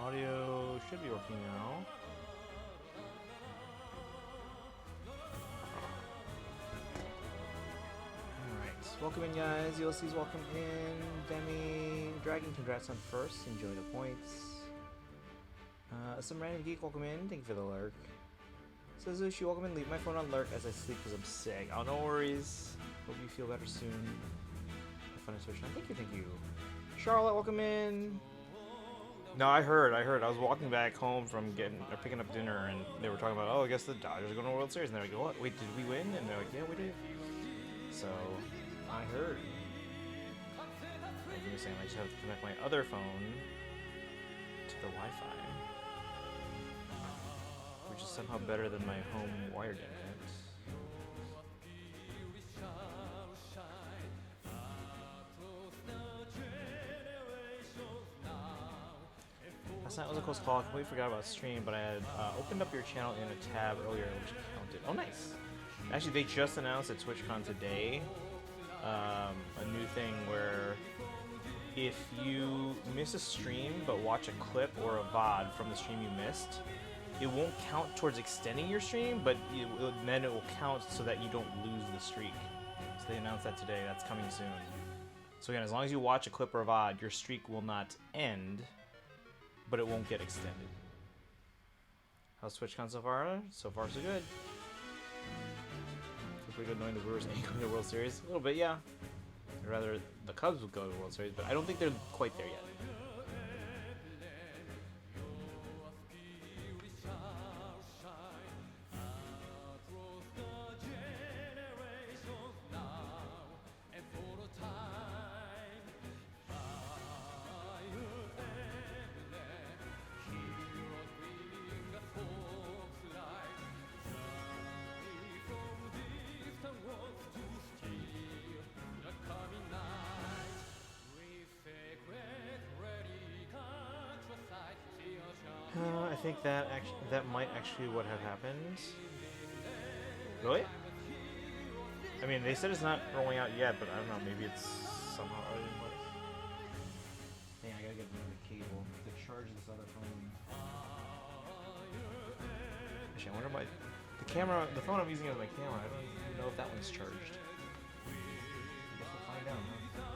Audio should be working now. Alright, welcome in guys. ULC's welcome in. Demi, Dragon, congrats on first. Enjoy the points. Some random geek, welcome in. Thank you for the lurk. Suzushi, welcome in. Leave my phone on lurk as I sleep because I'm sick. Oh, no worries. Hope you feel better soon. Have fun at TwitchCon. Thank you. Charlotte, welcome in. No, I heard. I was walking back home from picking up dinner, and they were talking about, oh, I guess the Dodgers are going to the World Series. And they're like, what? Wait, did we win? And they're like, yeah, we did. So, I heard. Like you were saying, I just have to connect my other phone to the Wi-Fi, which is somehow better than my home wired internet. Last night was a close call. I completely forgot about stream, but I had opened up your channel in a tab earlier, which counted. Oh, nice. Actually, they just announced at TwitchCon today a new thing where if you miss a stream but watch a clip or a VOD from the stream you missed, it won't count towards extending your stream, but then it will count so that you don't lose the streak. So they announced that today. That's coming soon. So again, as long as you watch a clip or a VOD, your streak will not end, but it won't get extended. How's TwitchCon so far? So far, so good. Feel pretty good knowing the Brewers ain't going to the World Series. A little bit, yeah. I'd rather the Cubs would go to the World Series, but I don't think they're quite there yet. I think that might actually what have happened. Really? I mean, they said it's not rolling out yet, but I don't know. Maybe it's somehow already in place. Dang, I gotta get another cable to charge this other phone. Actually, I wonder why the phone I'm using as my camera. I don't even know if that one's charged. I guess we'll find out. Huh?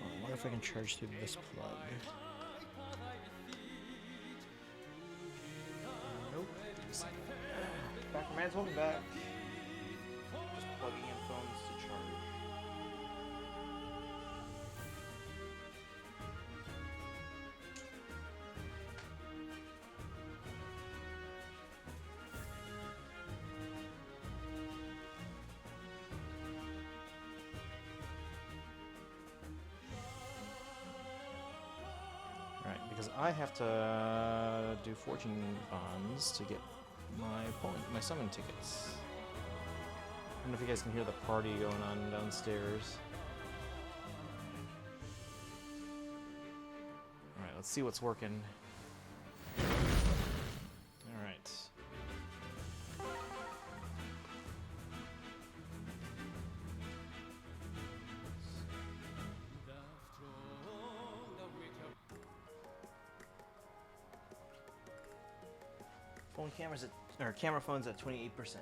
I wonder if I can charge through this plug. Nope. Back from man's welcome back. Just plugging in phones to charge. Because I have to do fortune bonds to get my summon tickets. I don't know if you guys can hear the party going on downstairs. Alright, let's see what's working. Alright. Phone cameras or camera phones at 28%.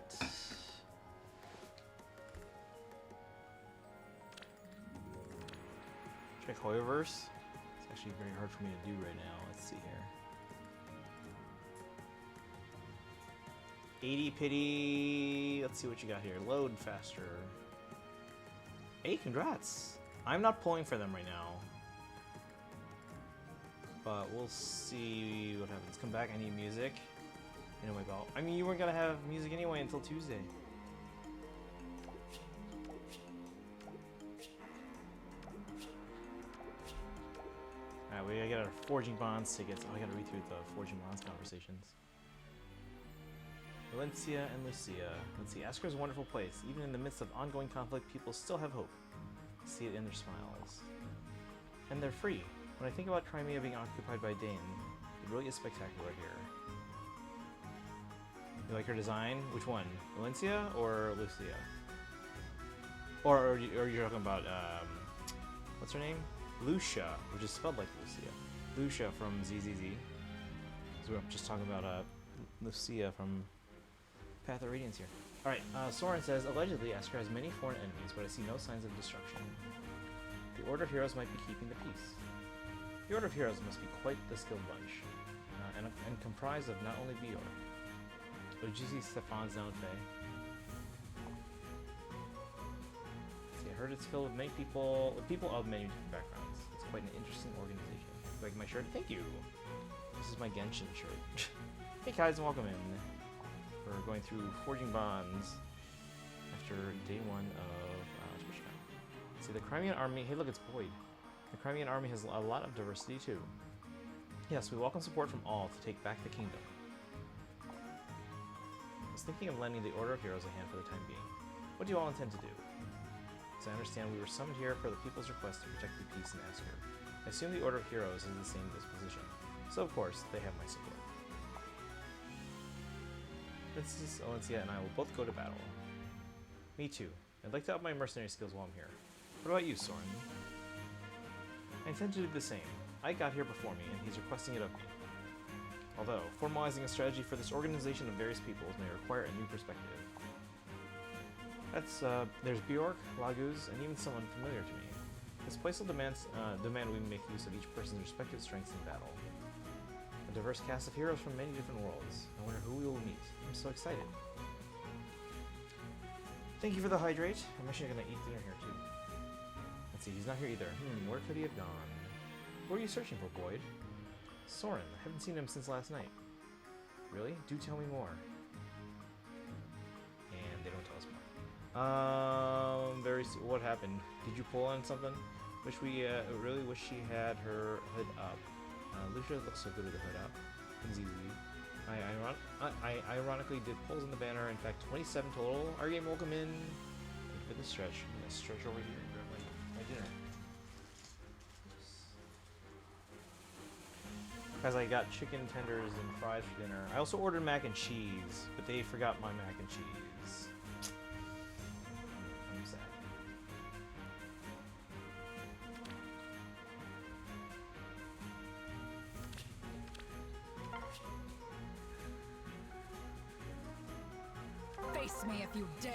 Check Hoyoverse. It's actually very hard for me to do right now. Let's see here. 80 pity. Let's see what you got here. Load faster. Hey, congrats. I'm not pulling for them right now. But we'll see what happens. Come back, I need music. Anyway, well, I mean, you weren't gonna have music anyway until Tuesday. Alright, we gotta get our Forging Bonds tickets. Oh, I gotta read through the Forging Bonds conversations. Valencia and Lucia. Let's see, Asker is a wonderful place. Even in the midst of ongoing conflict, people still have hope. See it in their smiles. And they're free. When I think about Crimea being occupied by Dane, it really is spectacular here. You like her design? Which one? Valencia or Lucia? Or you're talking about what's her name? Lucia, which is spelled like Lucia. Lucia from ZZZ. So we're just talking about Lucia from Path of Radiance here. Alright, Soren says, allegedly, Asker has many foreign enemies, but I see no signs of destruction. The Order of Heroes might be keeping the peace. The Order of Heroes must be quite the skilled bunch, and comprised of not only Bior. But did you see Stefan's down Faye? See, I heard it's filled with many people, of many different backgrounds. It's quite an interesting organization. Like my shirt? Thank you! This is my Genshin shirt. Hey guys, and welcome in. We're going through Forging Bonds after day 1 of TwitchCon. See, the Crimean Army... Hey, look, it's Boyd. The Crimean Army has a lot of diversity, too. Yes, we welcome support from all to take back the kingdom. I was thinking of lending the Order of Heroes a hand for the time being. What do you all intend to do? As I understand, we were summoned here for the people's request to protect the peace in Asker. I assume the Order of Heroes is the same disposition. So, of course, they have my support. Princess Olencia and I will both go to battle. Me too. I'd like to up my mercenary skills while I'm here. What about you, Soren? I intend to do the same. I got here before me, and he's requesting it of me. Although, formalizing a strategy for this organization of various peoples may require a new perspective. There's Bjork, Laguz, and even someone familiar to me. This place will demand we make use of each person's respective strengths in battle. A diverse cast of heroes from many different worlds. I wonder who we will meet. I'm so excited. Thank you for the hydrate. I'm actually gonna eat dinner here too. Let's see, he's not here either. Where could he have gone? What are you searching for, Boyd? Soren. I haven't seen him since last night. Really? Do tell me more. And they don't tell us more. What happened? Did you pull on something? Really wish she had her hood up. Lucia looks so good with the hood up. I ironically did pulls in the banner. In fact, 27 total. Our game, welcome in. Thank you for the stretch. I'm gonna stretch over here and grab my dinner. Guys, I got chicken tenders and fries for dinner. I also ordered mac and cheese, but they forgot my mac and cheese. I'm sad. Face me if you dare!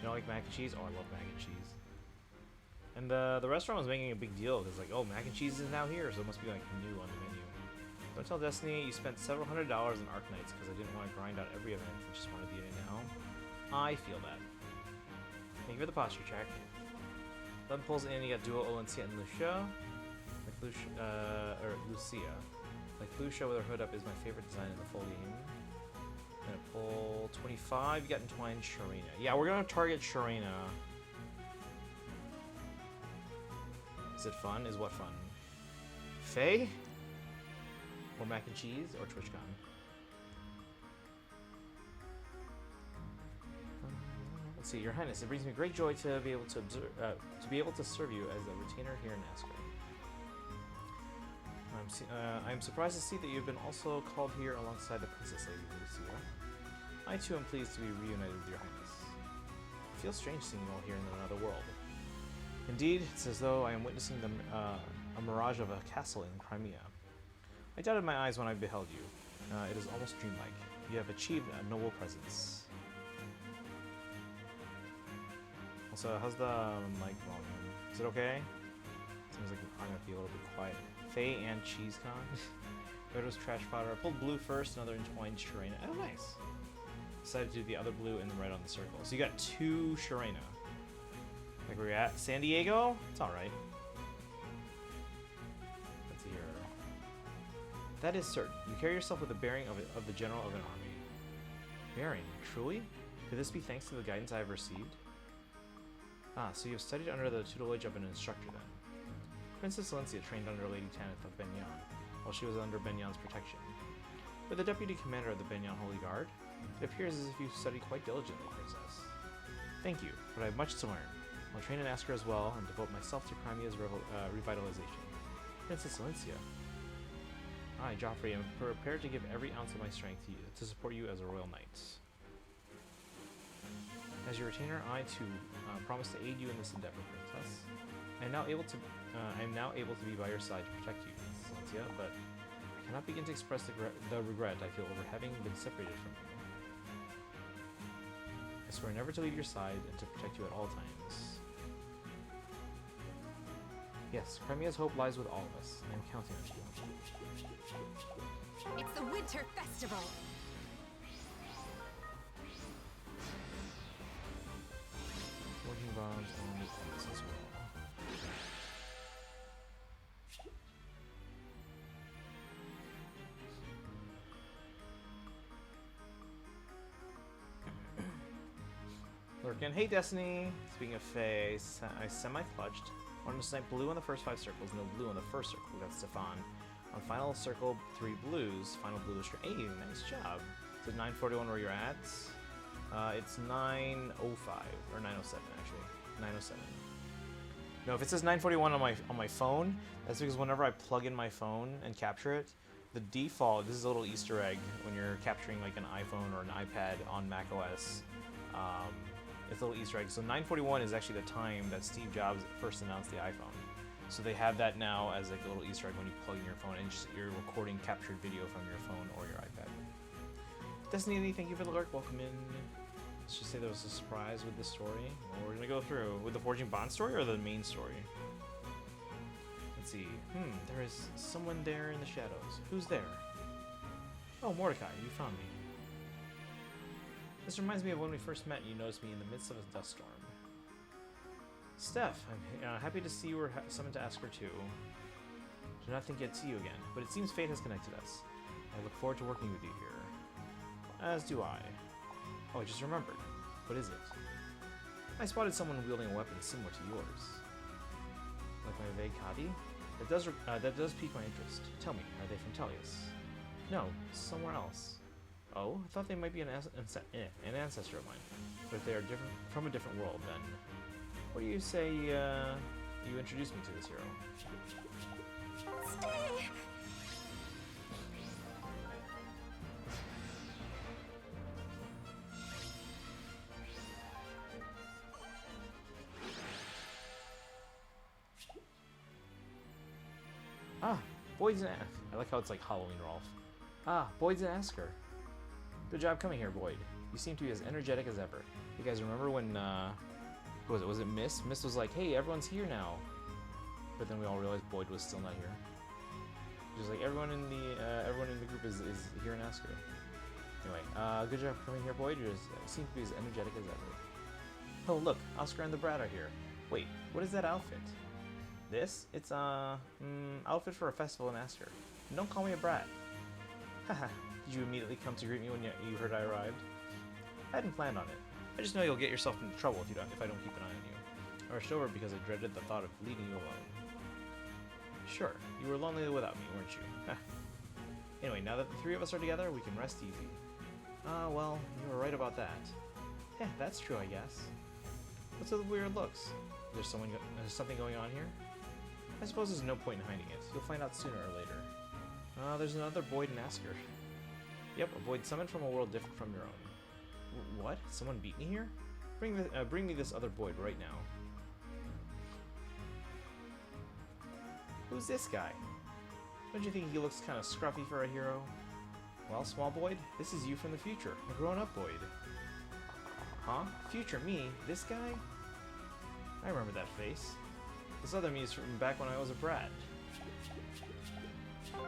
You don't like mac and cheese? Oh, I love mac and cheese. And the restaurant was making a big deal because, like, oh, mac and cheese is now here, so it must be, like, new on the menu. Don't tell Destiny you spent several $100s on Arknights because I didn't want to grind out every event and just wanted to get it now. I feel that. Thank you for the posture check. 11 pulls in, you got duo Olencia and Lucia. Like Lucia. Like Lucia with her hood up is my favorite design in the full game. Gonna pull 25. You got Entwined Sharena. Yeah, we're gonna target Sharena. Is it fun? Is what fun? Faye? Or mac and cheese? Or TwitchCon? Let's see, Your Highness. It brings me great joy to be able to serve you as a retainer here in Asker. I'm surprised to see that you've been also called here alongside the Princess Lady Lucia. I too am pleased to be reunited with Your Highness. It feels strange seeing you all here in another world. Indeed, it's as though I am witnessing a mirage of a castle in Crimea. I doubted my eyes when I beheld you. It is almost dreamlike. You have achieved a noble presence. Also, how's the mic volume? Is it okay? Seems like I'm gonna be a little bit quiet. Faye and CheeseCon. Red was trash fodder. I pulled blue first, another Entwined Sharena. Oh, nice. Decided to do the other blue and then red on the circle. So you got 2 Sharena. Like where you're at? San Diego? It's alright. Let's see here. That is certain. You carry yourself with the bearing of the general of an army. Bearing? Truly? Could this be thanks to the guidance I have received? Ah, so you have studied under the tutelage of an instructor then. Princess Valencia trained under Lady Tanith of Benyan, while she was under Benyan's protection. You're the deputy commander of the Benyan Holy Guard. It appears as if you studied quite diligently, Princess. Thank you, but I have much to learn. I'll train an asker as well and devote myself to Crimea's revitalization. Princess Valencia. I, Joffrey, am prepared to give every ounce of my strength to support you as a royal knight. As your retainer, I too promise to aid you in this endeavor, Princess. I am now able to be by your side to protect you, Princess Valencia, but I cannot begin to express the regret I feel over having been separated from you. I swear never to leave your side and to protect you at all times. Yes, Crimea's hope lies with all of us. I am counting on you. It's the Winter Festival! Forging bombs on the points as well. Lurkin. Hey Destiny! Speaking of Faye, I semi-clutched. Wanted to snipe blue on the first 5 circles, no blue on the first circle. We got Stefan. On final circle, 3 blues. Final blue is hey, nice job. Is it 941 where you're at? It's 905 or 907 actually. 907. No, if it says 941 on my phone, that's because whenever I plug in my phone and capture it, the default, this is a little Easter egg when you're capturing like an iPhone or an iPad on macOS. It's a little Easter egg. So 941 is actually the time that Steve Jobs first announced the iPhone. So they have that now as like a little Easter egg when you plug in your phone and you're recording captured video from your phone or your iPad. Destiny, thank you for the lurk. Welcome in. Let's just say there was a surprise with this story. Well, we're gonna go through with the Forging Bond story or the main story. Let's see. There is someone there in the shadows. Who's there? Oh, Mordecai, you found me. This reminds me of when we first met and you noticed me in the midst of a dust storm. Steph, I'm happy to see you were summoned to Asker too. Do not think I'd see you again, but it seems fate has connected us. I look forward to working with you here. As do I. Oh, I just remembered. What is it? I spotted someone wielding a weapon similar to yours. Like my vague hobby? That does pique my interest. Tell me, are they from Tellius? No, somewhere else. Oh, I thought they might be an ancestor of mine. But if they are from a different world, then what do you say you introduce me to this hero? Stay! Ah, Boyd's an Asker. I like how it's like Halloween, Rolf. Ah, Boyd's an Asker. Good job coming here, Boyd. You seem to be as energetic as ever. You guys remember when, who was it? Was it Miss? Miss was like, hey, everyone's here now. But then we all realized Boyd was still not here. Just like everyone in the group is here in Asker. Anyway, good job coming here, Boyd. You seem to be as energetic as ever. Oh, look, Oscar and the Brat are here. Wait, what is that outfit? This? It's outfit for a festival in Asker. And don't call me a brat. Haha. Did you immediately come to greet me when you heard I arrived? I hadn't planned on it. I just know you'll get yourself into trouble if I don't keep an eye on you. I rushed over because I dreaded the thought of leaving you alone. Sure, you were lonely without me, weren't you? Anyway, now that the 3 of us are together, we can rest easy. Well, you were right about that. Yeah, that's true, I guess. What's with the weird looks? Is there something going on here? I suppose there's no point in hiding it. You'll find out sooner or later. There's another Boyd and Asker. Yep, a Boyd summoned from a world different from your own. What? Someone beat me here? Bring me this other Boyd right now. Who's this guy? Don't you think he looks kind of scruffy for a hero? Well, small Boyd, this is you from the future, a grown-up Boyd. Huh? Future me? This guy? I remember that face. This other me is from back when I was a brat.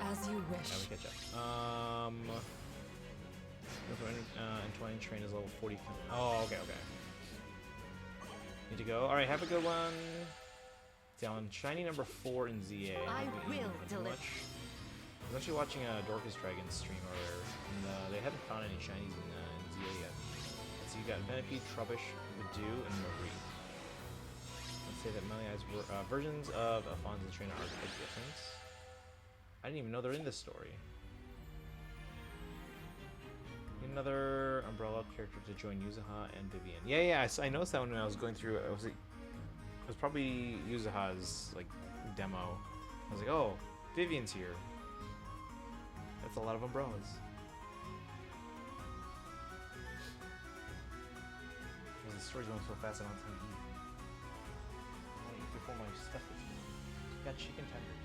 As you wish. Let me catch up. Entwine train is level 40. Oh, okay. Need to go. Alright, have a good one. Down shiny number 4 in ZA. I will deliver. was actually watching a Dorcas Dragon stream earlier, and they hadn't found any shinies in ZA yet. And so you got Venipede, Trubbish, Badoo, and Marie. Let's say that Meliai's versions of Alphonse and Trina are quite different. I didn't even know they're in this story. Another Umbrella character to join Yuzuha and Vivian. Yeah, I noticed that when I was going through. It was probably Yuzuha's like demo. I was like, oh, Vivian's here. That's a lot of umbrellas. Because the story's going so fast, I don't have time to eat. I want to eat before my stuff gets eaten. Got chicken tenders.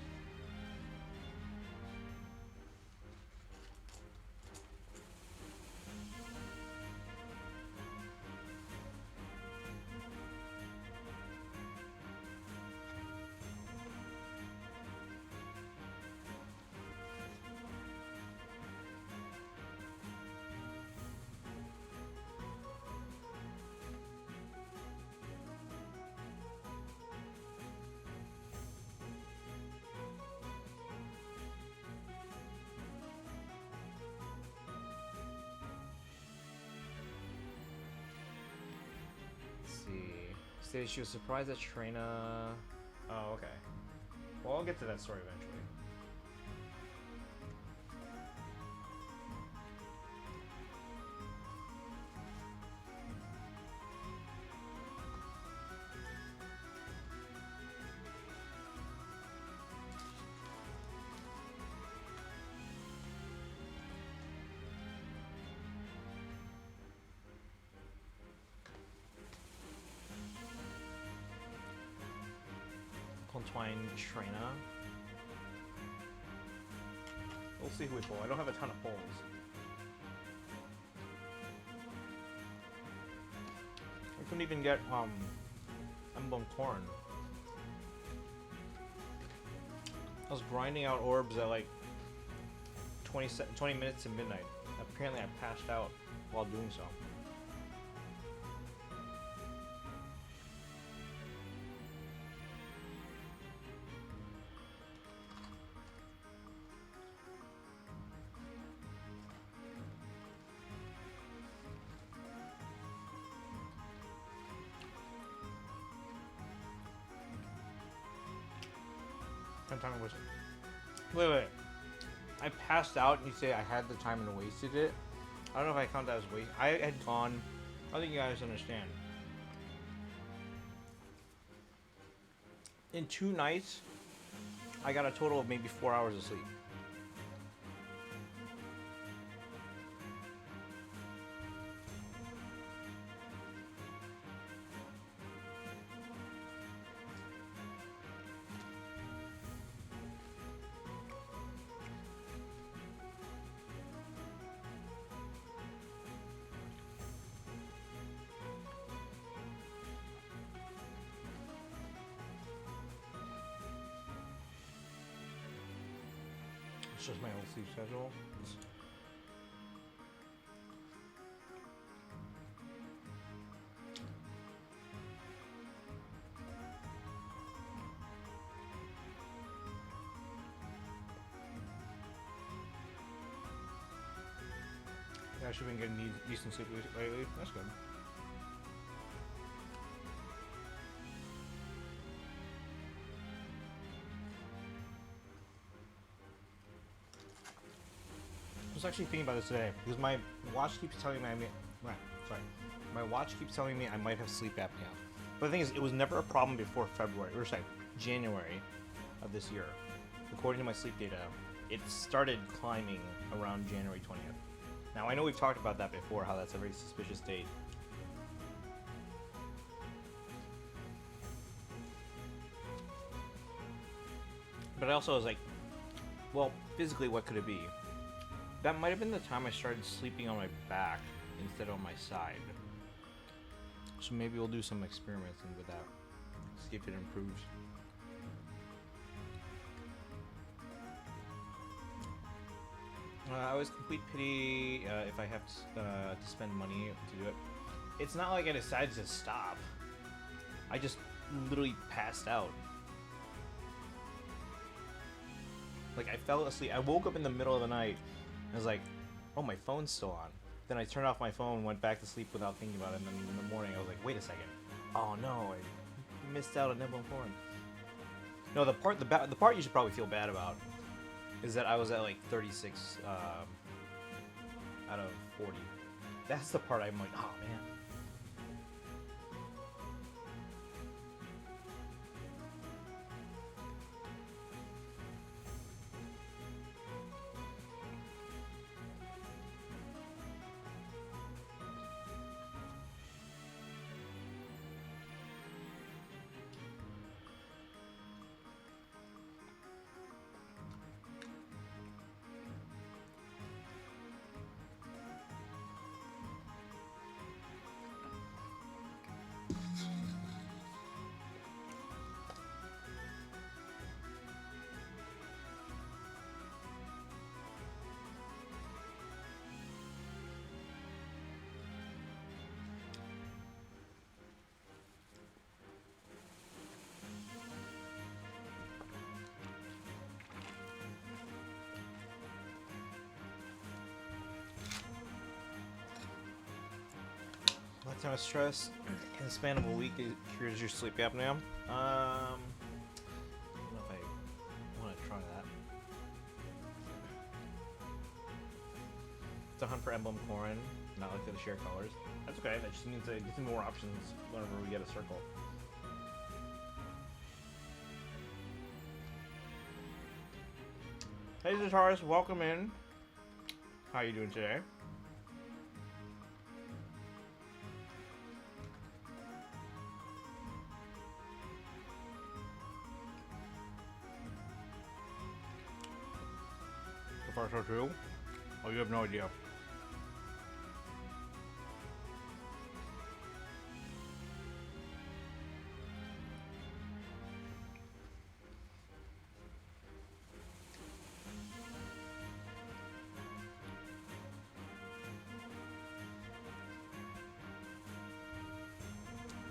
Say she was surprised that Trina. Oh, okay. Well, I'll get to that story eventually. Twine Trina. We'll see who we pull. I don't have a ton of pulls. I couldn't even get Emblem Torn. I was grinding out orbs at like 20 minutes to midnight. Apparently I passed out while doing so. Time was wait. I passed out and you say I had the time and wasted it. I don't know if I count that as waste. I had gone. I think you guys understand. In 2 nights, I got a total of maybe 4 hours of sleep. It's just my old sleep schedule. Yeah, I should have been getting decent sleep lately. That's good. I was actually thinking about this today because my watch keeps telling me my watch keeps telling me I might have sleep apnea. But the thing is, it was never a problem before February, or sorry, January of this year. According to my sleep data, it started climbing around January 20th. Now I know we've talked about that before, how that's a very suspicious date. But I also was like, well, physically, what could it be? That might have been the time I started sleeping on my back instead of on my side. So maybe we'll do some experimenting with that. See if it improves. I always complete pity if I have to spend money to do it. It's not like I decided to stop. I just literally passed out. Like, I fell asleep. I woke up in the middle of the night, and I was like, oh, my phone's still on. Then I turned off my phone, went back to sleep without thinking about it, and then in the morning I was like, wait a second. Oh no, I missed out on Emblem Corn. No, the part you should probably feel bad about is that I was at like 36 out of 40. That's the part I'm like, oh man. What kind of stress in the span of a week cures your sleep apnea? I don't know if I want to try that. To hunt for Emblem Corn, not like to share colors. That's okay, that just means it gives me more options whenever we get a circle. Hey Zataris, welcome in. How are you doing today? So far so true? Oh, you have no idea.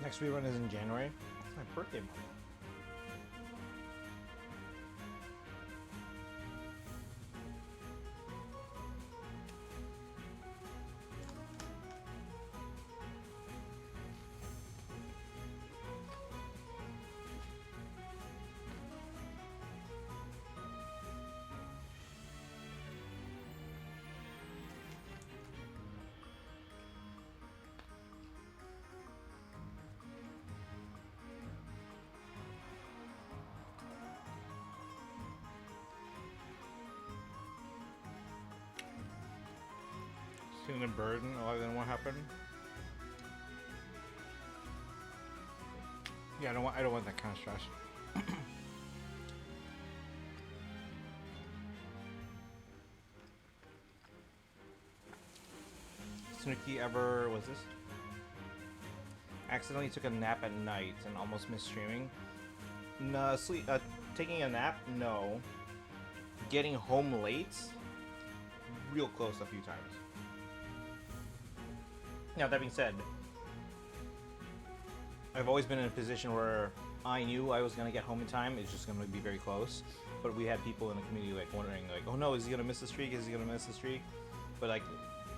Next rerun is in January. It's my birthday month. Seeing a burden, oh, then what happened? Yeah, I don't want that kind of stress. Snooki ever was this? Accidentally took a nap at night and almost missed streaming. No, taking a nap? No. Getting home late? Real close a few times. Now, that being said, I've always been in a position where I knew I was going to get home in time. It's just going to be very close. But we had people in the community like wondering, like, oh no, is he going to miss the streak? Is he going to miss the streak? But like,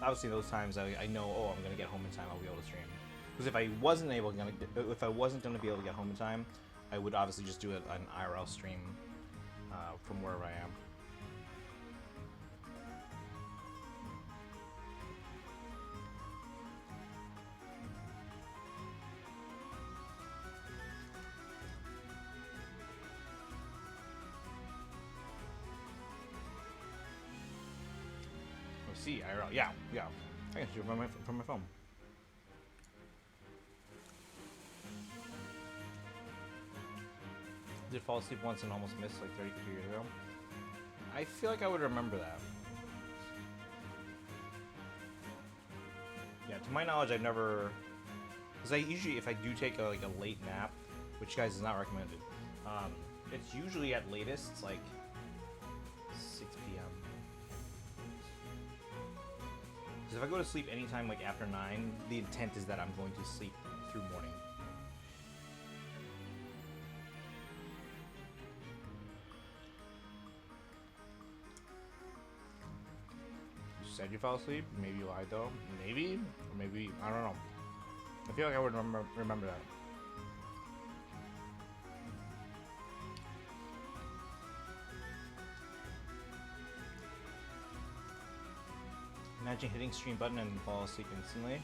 obviously those times I know, oh, I'm going to get home in time. I'll be able to stream. Because if I wasn't going to be able to get home in time, I would obviously just do an IRL stream from wherever I am. See, IRL, yeah. I can do it from my phone. Did fall asleep once and almost missed like 32 years ago. I feel like I would remember that. Yeah, to my knowledge, I've never. Because I usually, if I do take a late nap, which guys is not recommended, it's usually at latest like 6 p.m. Because if I go to sleep anytime like after 9, the intent is that I'm going to sleep through morning. said you fell asleep. Maybe you lied though. Maybe, or maybe I don't know. I feel like I would remember that. Imagine hitting stream button and fall asleep instantly.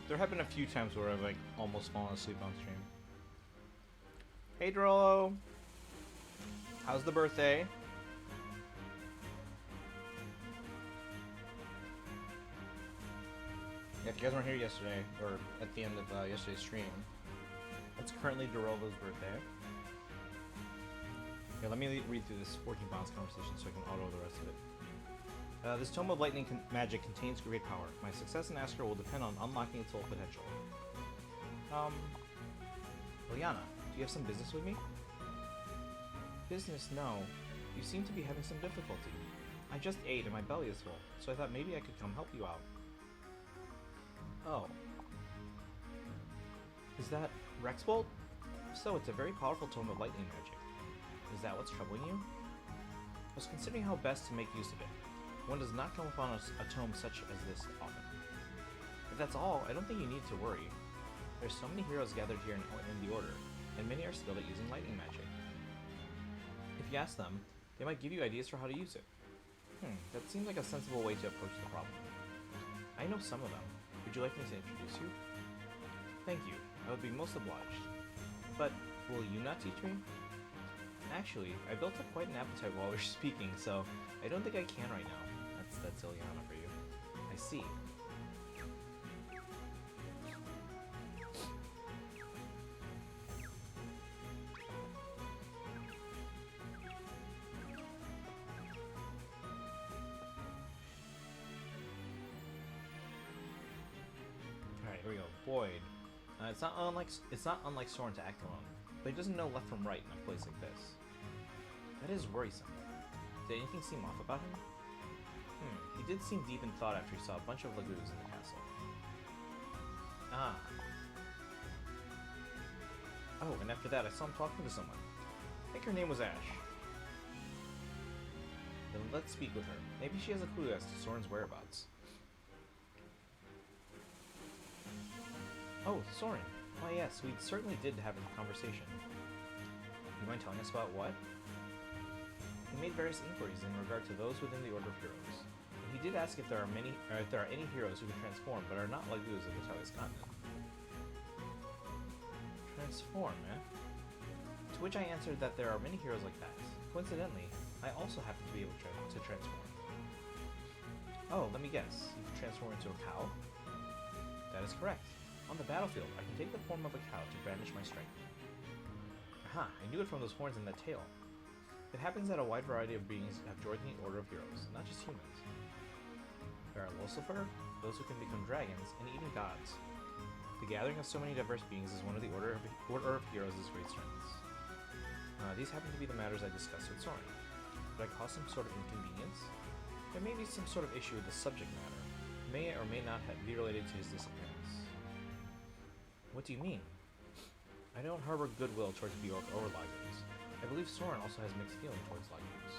There have been a few times where I've like almost fallen asleep on stream. Hey Drollo! How's the birthday? Yeah, if you guys weren't here yesterday, or at the end of yesterday's stream, it's currently Dorolo's birthday. Yeah, let me read through this 14 bonds conversation so I can auto the rest of it. This Tome of Lightning magic contains great power. My success in Asker will depend on unlocking its full potential. Liliana, do you have some business with me? Business? No. You seem to be having some difficulty. I just ate and my belly is full, so I thought maybe I could come help you out. Oh. Is that Rexbolt? If so, it's a very powerful Tome of Lightning magic. Is that what's troubling you? I was considering how best to make use of it. One does not come upon a tome such as this often. If that's all, I don't think you need to worry. There's so many heroes gathered here in the Order, and many are skilled at using lightning magic. If you ask them, they might give you ideas for how to use it. That seems like a sensible way to approach the problem. I know some of them. Would you like me to introduce you? Thank you. I would be most obliged. But will you not teach me? Actually, I built up quite an appetite while we were speaking, so I don't think I can right now. That's Ileana for you. I see. Alright, here we go. Boyd. It's not unlike Soren to act alone, but he doesn't know left from right in a place like this. That is worrisome. Did anything seem off about him? He did seem deep in thought after he saw a bunch of lagoons in the castle. Ah. Oh, and after that I saw him talking to someone. I think her name was Ash. Then let's speak with her. Maybe she has a clue as to Soren's whereabouts. Oh, Soren. Why yes, we certainly did have a conversation. You mind telling us about what? He made various inquiries in regard to those within the Order of Heroes. And he did ask if there are any heroes who can transform but are not lagoons of the Talis continent. Transform, eh? To which I answered that there are many heroes like that. Coincidentally, I also happen to be able to transform. Oh, let me guess. You can transform into a cow? That is correct. On the battlefield, I can take the form of a cow to brandish my strength. Aha, I knew it from those horns and that tail. It happens that a wide variety of beings have joined the Order of Heroes, not just humans. There are Lucifer, those who can become dragons, and even gods. The gathering of so many diverse beings is one of the Order of Heroes' great strengths. These happen to be the matters I discussed with Soren. Did I cause some sort of inconvenience? There may be some sort of issue with the subject matter. May or may not be related to his disappearance. What do you mean? I don't harbor goodwill towards Bjork or Lagos. I believe Soren also has mixed feelings towards Lagos.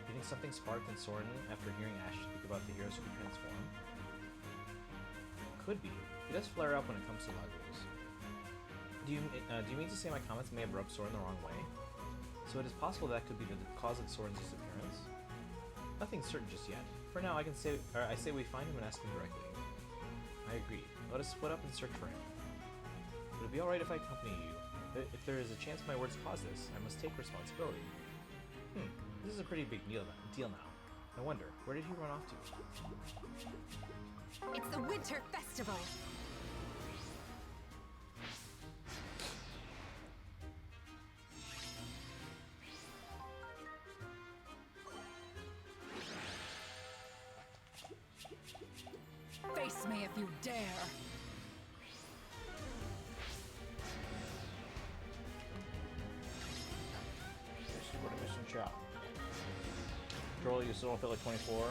You think something sparked in Soren after hearing Ash speak about the heroes who can transform? Could be. He does flare up when it comes to Lagos. Do you mean to say my comments may have rubbed Soren the wrong way? So it is possible that could be the cause of Soren's disappearance? Nothing's certain just yet. For now, I say we find him and ask him directly. I agree. Let us split up and search for him. Would it be alright if I accompany you? If there is a chance my words cause this, I must take responsibility. This is a pretty big deal now. I wonder, where did he run off to? It's the Winter Festival! Face me if you dare! Troll, you still don't feel like 24?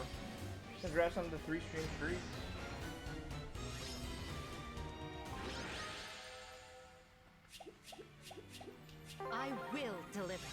Congrats on the 3-stream streak. I will deliver.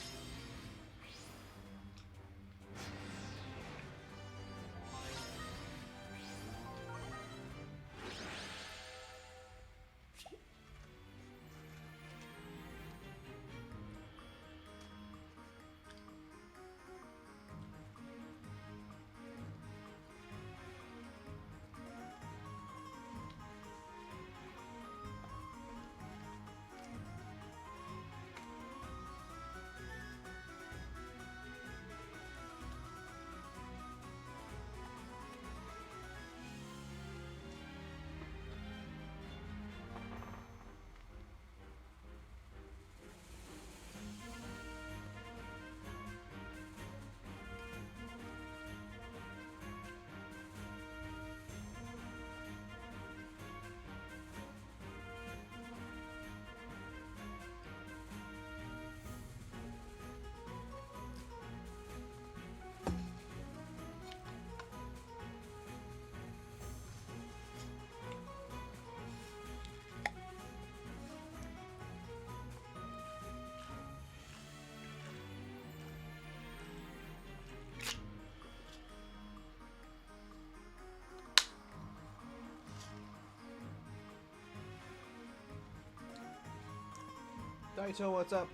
Daito, what's up?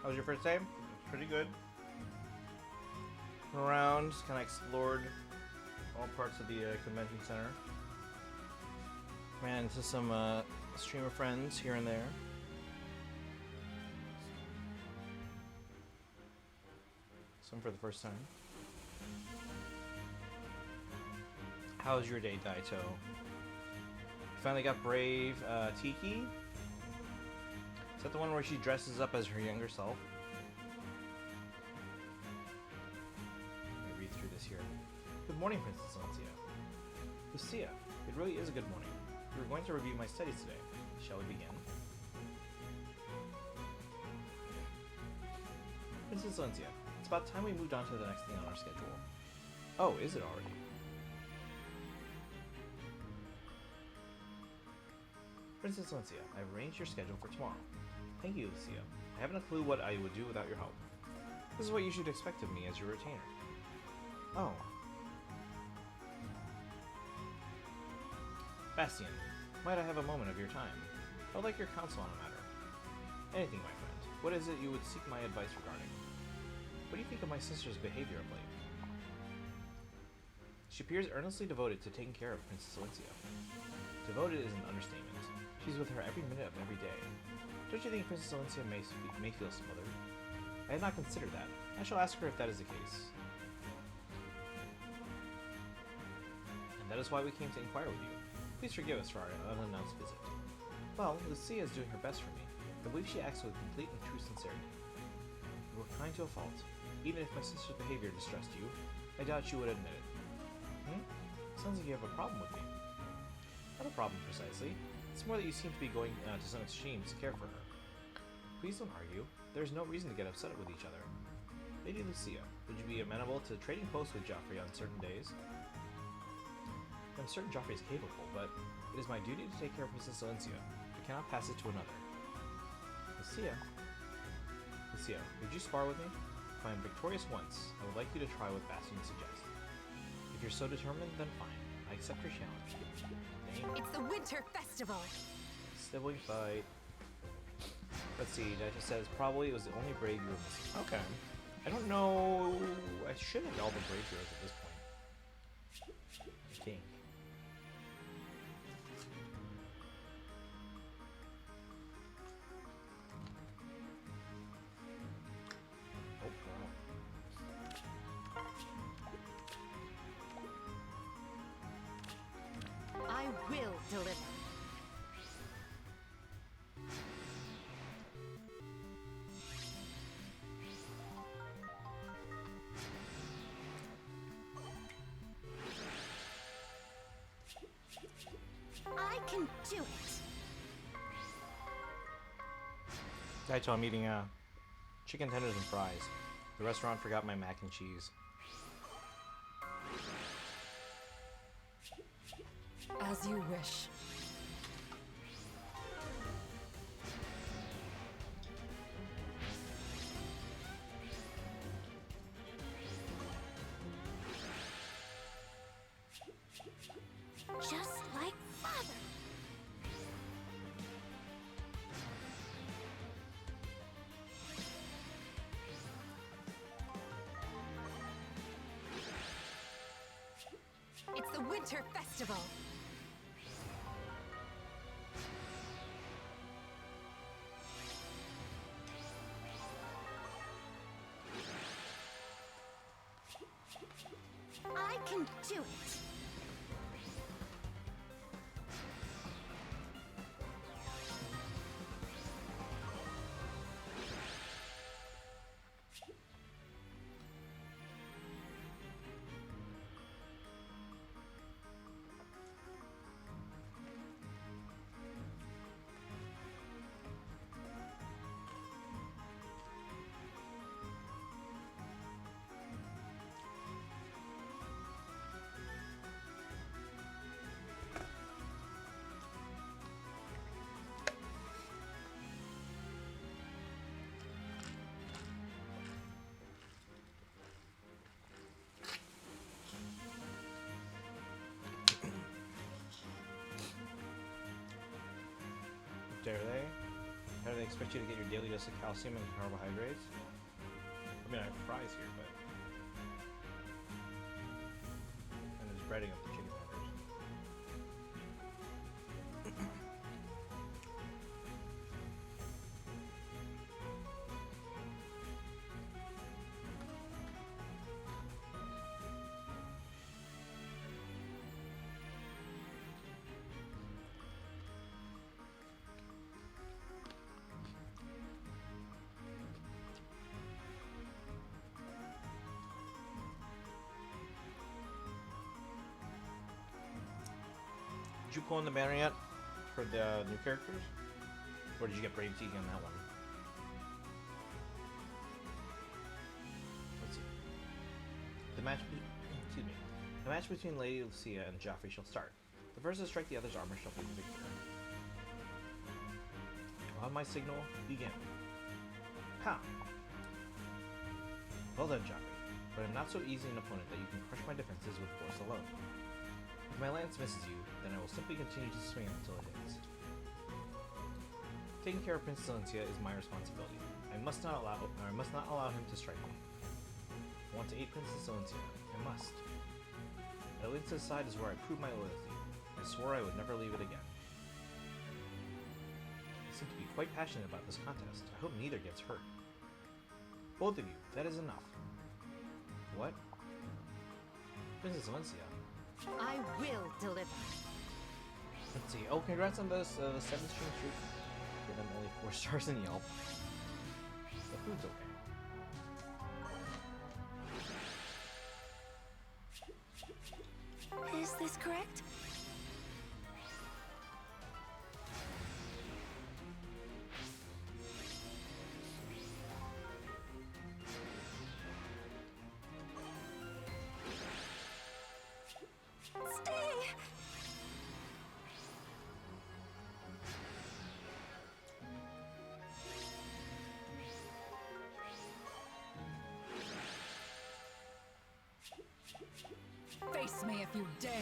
How was your first day? Pretty good. Went around, just kind of explored all parts of the convention center. Ran into some streamer friends here and there. Some for the first time. How was your day, Daito? Finally got Brave Tiki. Is that the one where she dresses up as her younger self? Let me read through this here. Good morning, Princess Lucia. Lucia, it really is a good morning. We were going to review my studies today. Shall we begin? Princess Lucia, it's about time we moved on to the next thing on our schedule. Oh, is it already? Princess Lucia, I've arranged your schedule for tomorrow. Thank you, Lucia. I haven't a clue what I would do without your help. This is what you should expect of me as your retainer. Oh. Bastian, might I have a moment of your time? I would like your counsel on a matter. Anything, my friend. What is it you would seek my advice regarding? What do you think of my sister's behavior of late? She appears earnestly devoted to taking care of Princess Lucia. Devoted is an understatement. She's with her every minute of every day. Don't you think Princess Lucia may feel smothered? I had not considered that. I shall ask her if that is the case. And that is why we came to inquire with you. Please forgive us for our unannounced visit. Well, Lucia is doing her best for me. I believe she acts with complete and true sincerity. You were kind to a fault. Even if my sister's behavior distressed you, I doubt you would admit it. Sounds like you have a problem with me. Not a problem, precisely. It's more that you seem to be going to some extremes to care for her. Please don't argue. There's no reason to get upset with each other. Lady Lucia, would you be amenable to trading posts with Joffrey on certain days? I'm certain Joffrey is capable, but it is my duty to take care of Princess Lucia. I cannot pass it to another. Lucia, would you spar with me? If I am victorious once, I would like you to try what Bastian suggests. If you're so determined, then fine. I accept your challenge. It's the Winter Festival. Sibling fight. Let's see, Daito says probably it was the only brave you were missing. Okay. I don't know. I should have all the brave heroes at this point. I think. Oh, wow. I will deliver. I can do it. Daito, I'm eating chicken tenders and fries. The restaurant forgot my mac and cheese. As you wish. Just like father. It's the Winter Festival. I can do it. Dare they? How do they expect you to get your daily dose of calcium and carbohydrates? I mean, I have fries here, but... And there's breading of the chicken tenders. Did you pull in the banner yet for the new characters? Or did you get Brave Teague on that one? Let's see. The match between Lady Lucia and Joffrey shall start. The first to strike the other's armor shall be the victor. On my signal, begin. Ha! Well done, Joffrey, but I'm not so easy an opponent that you can crush my defenses with force alone. If my lance misses you, then I will simply continue to swing until it hits. Taking care of Prince Silencia is my responsibility. I must not allow him to strike me. I want to aid Princess Silencia. I must. At Alynsa's side is where I prove my loyalty. I swore I would never leave it again. You seem to be quite passionate about this contest. I hope neither gets hurt. Both of you, that is enough. What? Princess Silencia? I will deliver. Let's see. Oh, congrats on the 7th stream streak. Give them only 4 stars in Yelp. The food's okay. Is this correct? Stay! Face me if you dare!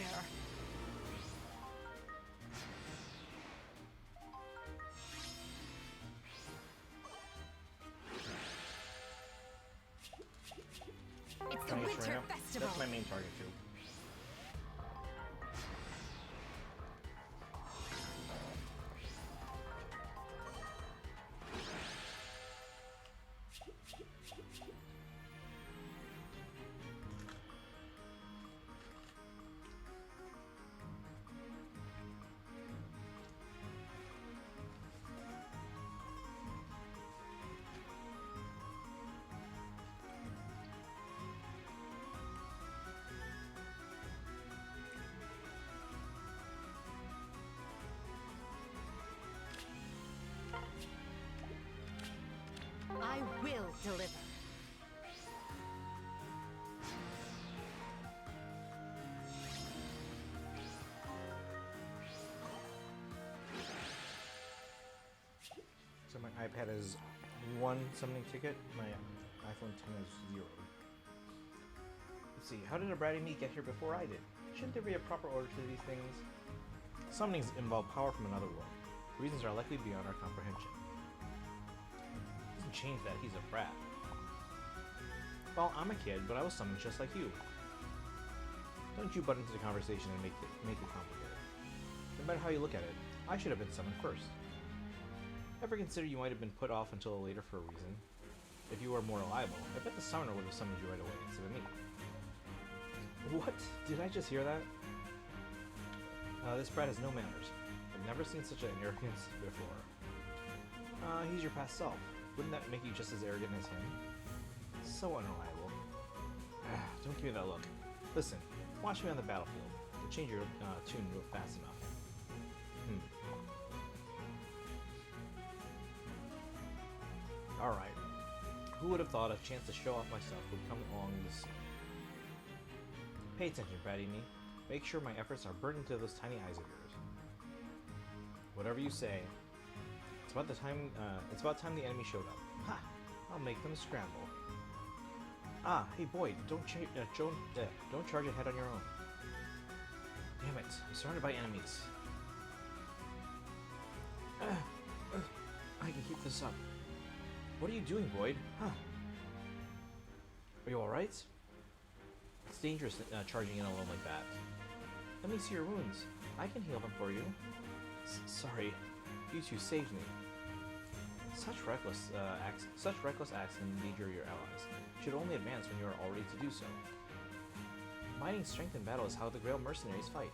It's the Winter Festival! That's my main target too. I will deliver. So my iPad is 1 summoning ticket, my iPhone 10 is 0. Let's see, how did a bratty me get here before I did? Shouldn't there be a proper order to these things? Summonings involve power from another world. The reasons are likely beyond our comprehension. Doesn't change that he's a brat. Well, I'm a kid, but I was summoned just like you. Don't you butt into the conversation and make it complicated. No matter how you look at it, I should have been summoned first. Ever consider you might have been put off until later for a reason? If you were more reliable, I bet the summoner would have summoned you right away instead of me. What? Did I just hear that? This brat has no manners. I've never seen such an arrogance before. He's your past self. Wouldn't that make you just as arrogant as him? So unreliable. Don't give me that look. Listen, watch me on the battlefield. You'll change your tune real fast enough. Alright. Who would have thought a chance to show off myself would come along this soon? Pay attention, bratty me. Make sure my efforts are burned into those tiny eyes of yours. Whatever you say. It's about time the enemy showed up. Ha! I'll make them scramble. Ah, hey boy, don't charge ahead on your own. Damn it, I'm surrounded by enemies. I can keep this up. What are you doing, Boyd? Huh? Are you alright? It's dangerous charging in alone like that. Let me see your wounds. I can heal them for you. Sorry. You two saved me. Such reckless acts can endanger your allies. Should only advance when you are all ready to do so. Combining strength in battle is how the Grail mercenaries fight.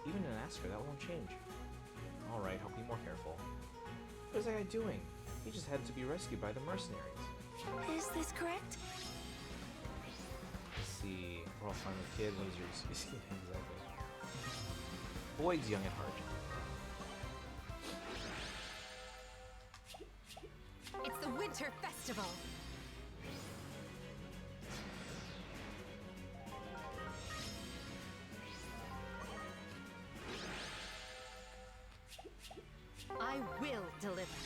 Even in Asker, that won't change. Alright, I'll be more careful. What is that guy doing? He just had to be rescued by the mercenaries. Is this correct? Let's see. We're all fine with kid. What is yours? Exactly. Boyd's young at heart. It's the Winter Festival. I will deliver.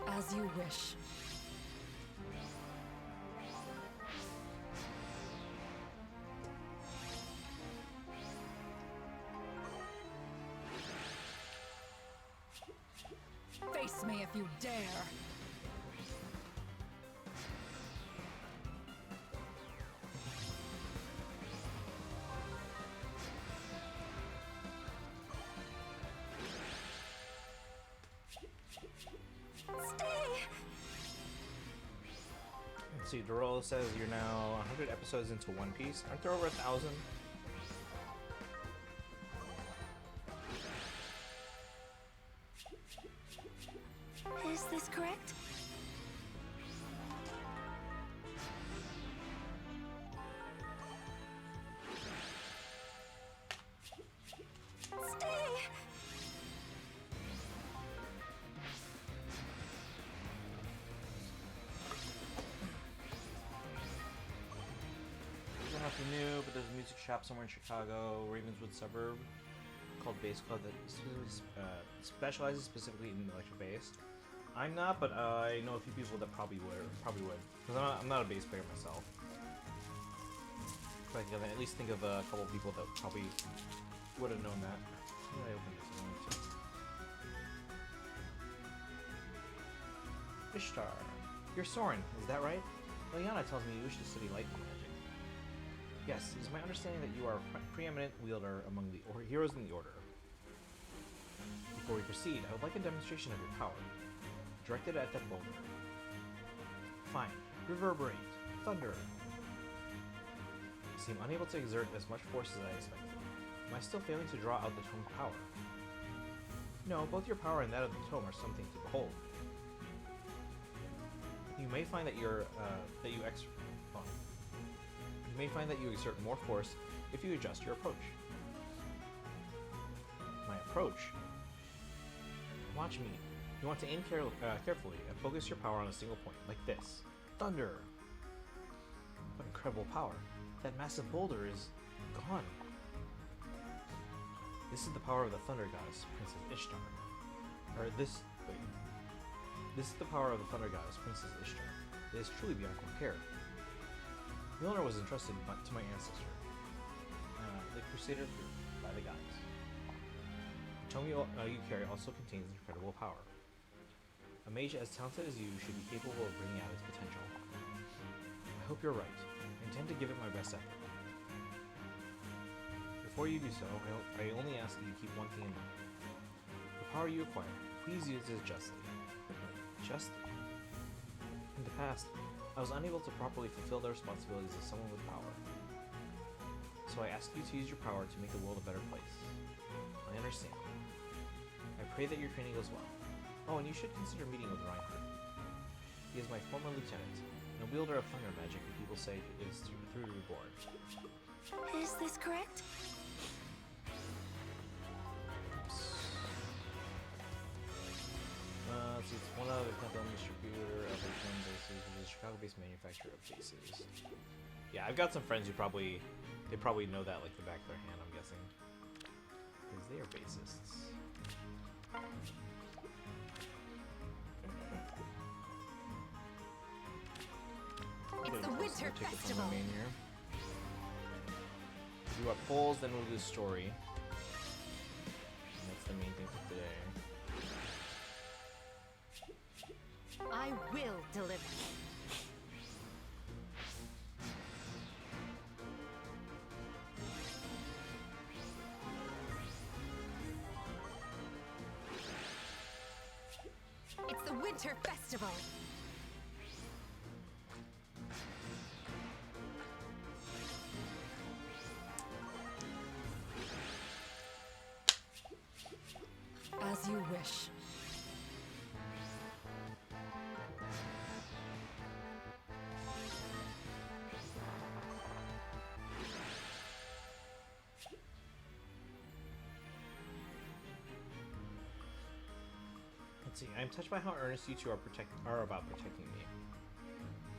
As you wish. Face me if you dare. Stay. Let's see. Dorolo says you're now 100 episodes into One Piece. Aren't there over 1,000? Is this correct? Stay! I don't know if you knew, but there's a music shop somewhere in Chicago, Ravenswood suburb, called Bass Club that specializes specifically in electric bass. I'm not, but I know a few people that probably would. Because I'm not a bass player myself. But I can at least think of a couple of people that probably would have known that. How did I open this? I wanted to. Ishtar. You're Soren, is that right? Liliana tells me you wish to study light magic. Yes, it is my understanding that you are a preeminent wielder among the heroes in the Order. Before we proceed, I would like a demonstration of your power. Directed at that boulder. Fine. Reverberate. Thunder. You seem unable to exert as much force as I expected. Am I still failing to draw out the tome's power? No, both your power and that of the tome are something to behold. You may find that you may find that you exert more force if you adjust your approach. My approach? Watch me. You want to aim carefully and focus your power on a single point, like this. Thunder! What incredible power. That massive boulder is gone. This is the power of the Thunder Goddess, Princess Ishtar. This is the power of the Thunder Goddess, Princess Ishtar. It is truly beyond compare. Mjolnir was entrusted to my ancestor, the Crusader by the gods. The tome you carry also contains incredible power. A mage as talented as you should be capable of bringing out its potential. I hope you're right. I intend to give it my best effort. Before you do so, I only ask that you keep one thing in mind. The power you acquire, please use it justly. Justly? In the past, I was unable to properly fulfill the responsibilities of someone with power. So I ask you to use your power to make the world a better place. I understand. I pray that your training goes well. Oh, and you should consider meeting with Reinhardt. He is my former lieutenant, and a wielder of thunder magic that people say is through reborn. Is this correct? Let's see, it's one other company distributor of return bases, which is a Chicago-based manufacturer of bases. Yeah, I've got some friends who probably know that like the back of their hand, I'm guessing. Because they are bassists. Winter take it from Festival. the main here. Do what polls, then we'll do story. And that's the main thing for today. I will deliver. It's the Winter Festival. As you wish. Let's see. I'm touched by how earnest you two are about protecting me.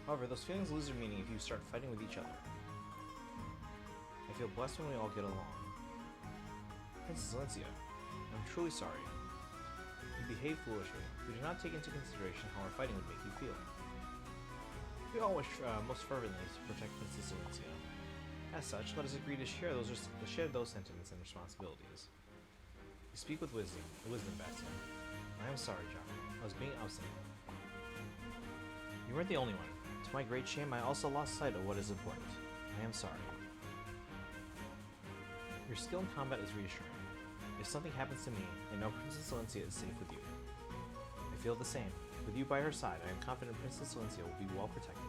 However, those feelings lose their meaning if you start fighting with each other. I feel blessed when we all get along. Princess Valencia, I'm truly sorry. You behaved foolishly. We did not take into consideration how our fighting would make you feel. We all wish most fervently to protect Princess Valencia. As such, let us agree to share those sentiments and responsibilities. You speak with wisdom, Bastia. I am sorry, John. I was being obstinate. You weren't the only one. To my great shame, I also lost sight of what is important. I am sorry. Your skill in combat is reassuring. If something happens to me, I know Princess Valencia is safe with you. I feel the same. With you by her side, I am confident Princess Valencia will be well protected.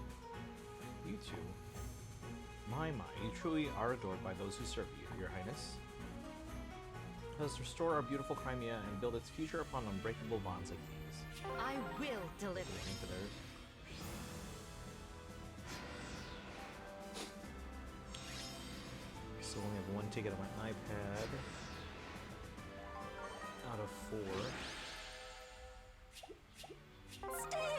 You two... My, you truly are adored by those who serve you, Your Highness. Let us restore our beautiful Crimea and build its future upon unbreakable bonds like these. I will deliver. Waiting for theirs. So only have one ticket on my iPad out of 4. Stay.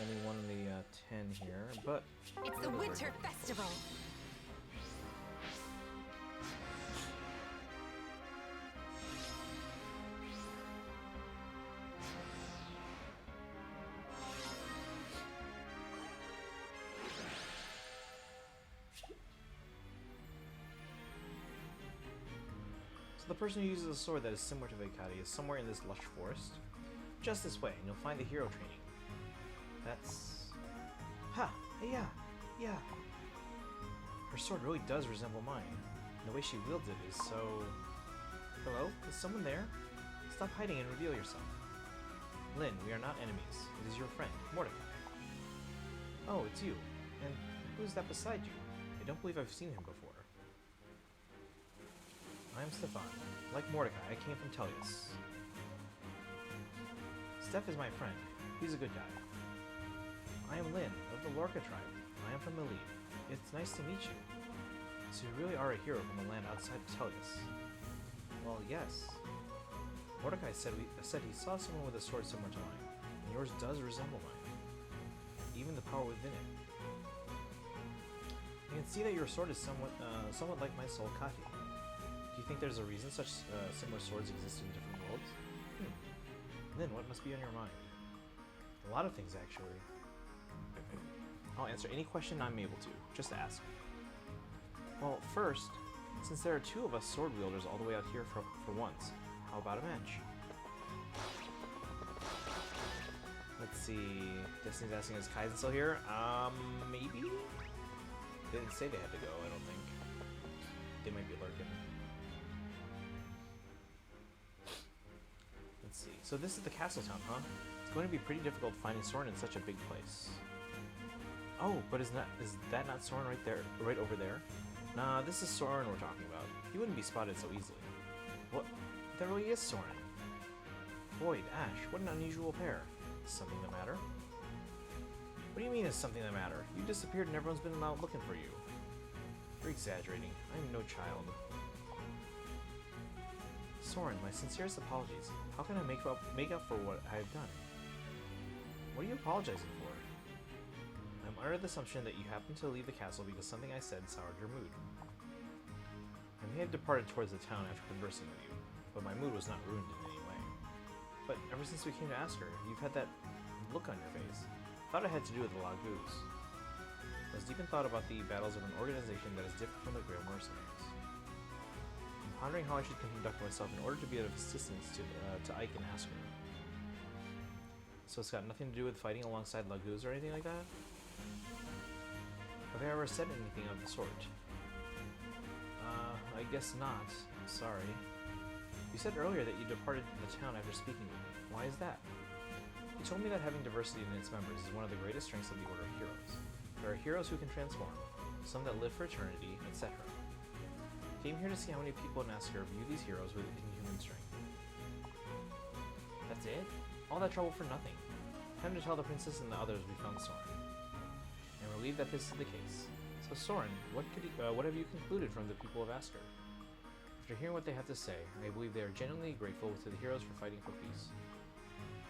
Only one in the 10 here, but It's the Winter Festival. So the person who uses a sword that is similar to Vaikati is somewhere in this lush forest. Just this way, and you'll find the hero training. That's... Ha! Yeah! Her sword really does resemble mine. And the way she wields it is so... Hello? Is someone there? Stop hiding and reveal yourself. Lynn, we are not enemies. It is your friend, Mordecai. Oh, it's you. And who's that beside you? I don't believe I've seen him before. I am Stefan. Like Mordecai, I came from Tellius. Steph is my friend. He's a good guy. I am Lynn, of the Lorca tribe. I am from Elite. It's nice to meet you. So you really are a hero from a land outside of Tellius. Well, yes. Mordecai said he saw someone with a sword similar to mine, and yours does resemble mine. Even the power within it. You can see that your sword is somewhat like my soul Kati. Do you think there's a reason such similar swords exist in different worlds? Lynn, what must be on your mind? A lot of things, actually. I'll answer any question I'm able to. Just ask. Well, first, since there are 2 of us sword wielders all the way out here for once, how about a match? Let's see. Destiny's asking, is Kaizen still here? Maybe? They didn't say they had to go, I don't think. They might be lurking. Let's see. So this is the castle town, huh? It's going to be pretty difficult finding Soren in such a big place. Oh, but is that not Soren right over there? Nah, this is Soren we're talking about. He wouldn't be spotted so easily. What? That really is Soren. Boyd, Ash, what an unusual pair. Is something the matter? What do you mean is something the matter? You disappeared and everyone's been out looking for you. You're exaggerating. I am no child. Soren, my sincerest apologies. How can I make up for what I have done? What are you apologizing for? I'm under the assumption that you happened to leave the castle because something I said soured your mood. I'm may have departed towards the town after conversing with you, but my mood was not ruined in any way. But ever since we came to Asker, you've had that look on your face. Thought it had to do with the Lagoos. I was deep in thought about the battles of an organization that is different from the Grail Mercenaries. I'm pondering how I should conduct myself in order to be of assistance to Ike and Asker. So it's got nothing to do with fighting alongside Lagoos or anything like that? Have I ever said anything of the sort? I guess not. I'm sorry. You said earlier that you departed the town after speaking with me. Why is that? You told me that having diversity in its members is one of the greatest strengths of the Order of Heroes. There are heroes who can transform, some that live for eternity, etc. Came here to see how many people in Asker view these heroes with inhuman strength. That's it? All that trouble for nothing. Time to tell the princess and the others we found Soren. I'm relieved that this is the case. So Soren, what have you concluded from the people of Asker? After hearing what they have to say, I believe they are genuinely grateful to the heroes for fighting for peace.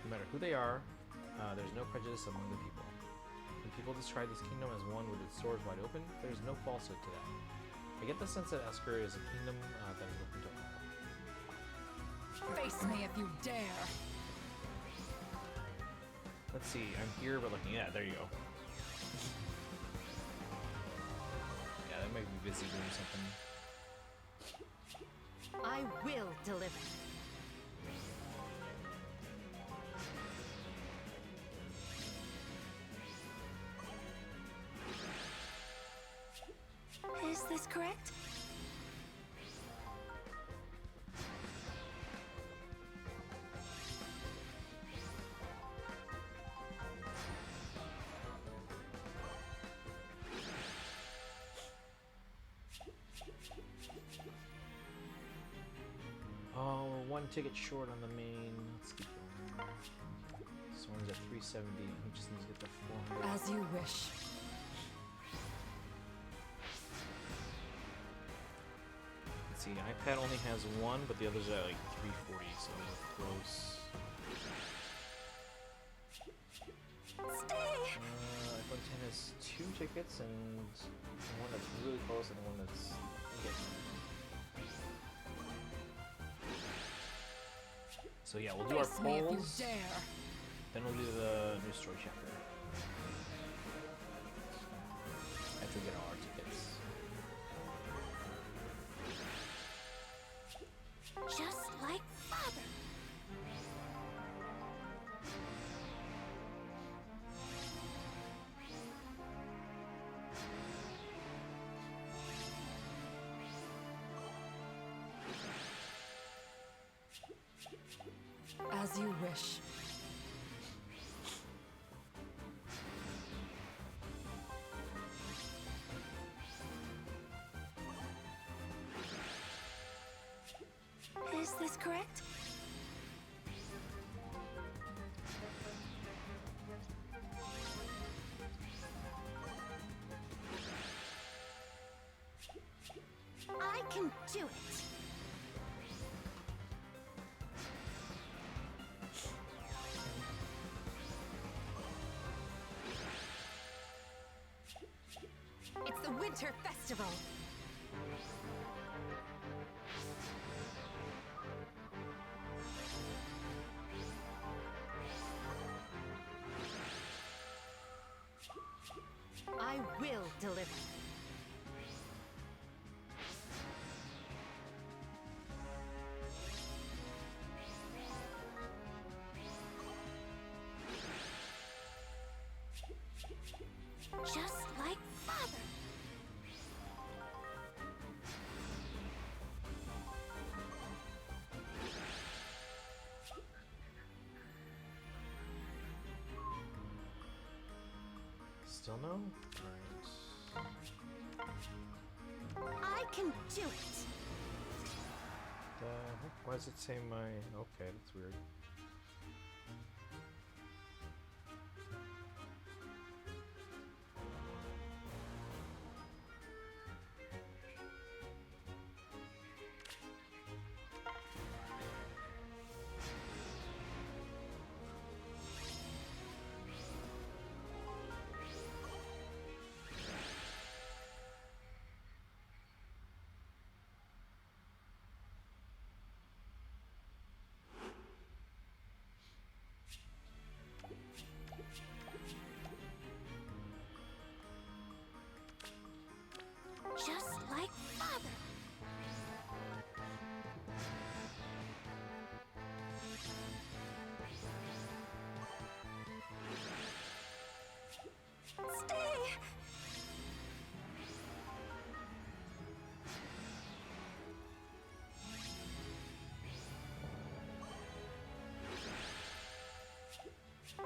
No matter who they are, there's no prejudice among the people. When people describe this kingdom as one with its doors wide open, there's no falsehood to that. I get the sense that Asker is a kingdom that is open to all. Face me if you dare. Let's see, I'm here, but looking at, there you go. Yeah, that might be busy doing something. I will deliver. Is this correct? Oh, one ticket short on the main. Let's keep going. This one's at 370. He just needs to get the 400. As you wish. Let's see, iPad only has one, but the others are at like 340, so we're close. Stay! iPhone 10 has 2 tickets, and one that's really close and one that's getting. So yeah, we'll do our Face me if you polls, dare. then we'll do the new story chapter. After we get all our tickets. Just like father. As you wish. Is this correct? I can do it. It's the Winter Festival. I will deliver. Just like father. Still no? Alright. I can do it. Why does it say my... Okay, that's weird.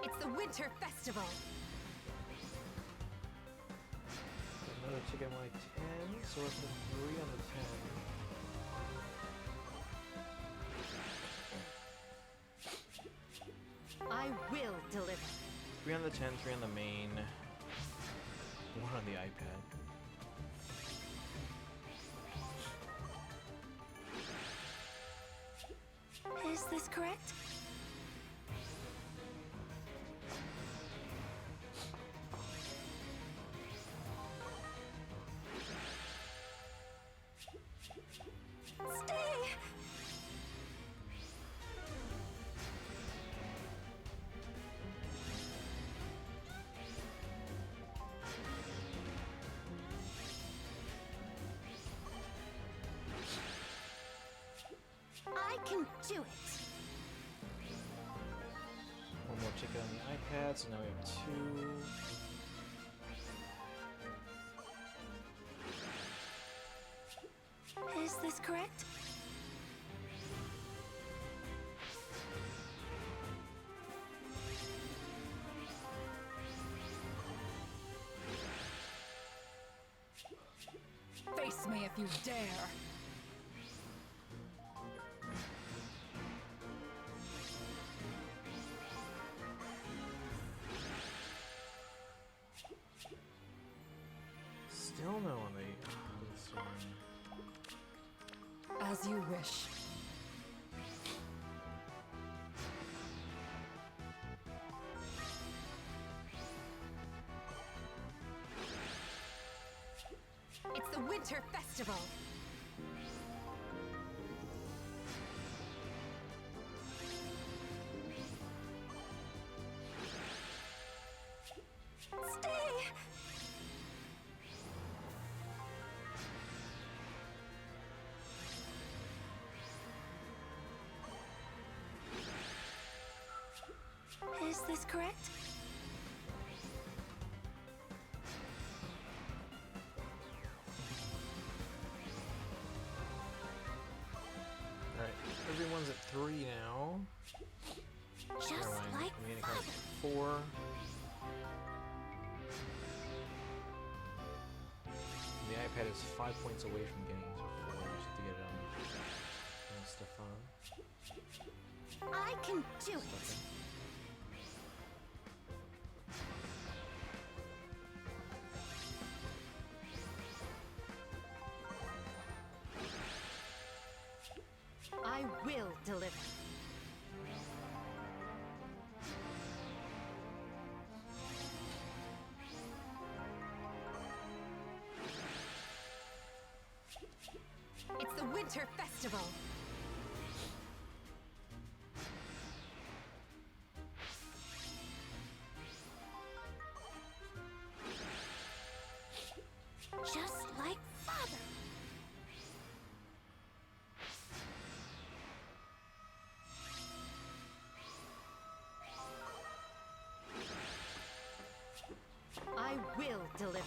It's the Winter Festival. Another ticket on my 10, so we're from 3 on the 10. I will deliver. 3 on the 10, 3 on the main, 1 on the iPad. Is this correct? Stay! I can do it. One more ticket on the iPad, so now we have 2. Is this correct? Face me if you dare. Still no on this one. As you wish. It's the Winter Festival. Stay! Is this correct? Alright, everyone's at 3 now. Just Never mind, like the main father. account's at 4. The iPad is 5 points away from getting to 4. Just have to get it on Stefan. I can do it. I will deliver. It's the Winter Festival. Just like father. I will deliver.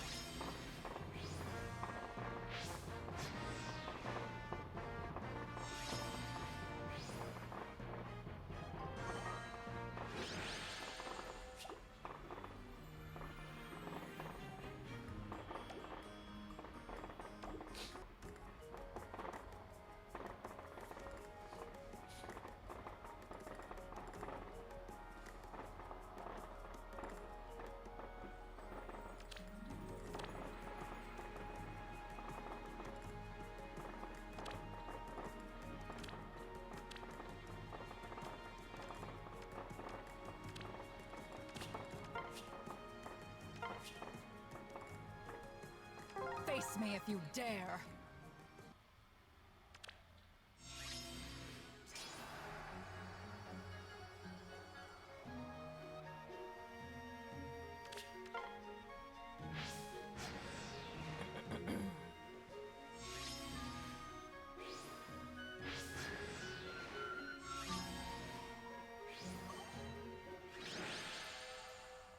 Face me if you dare.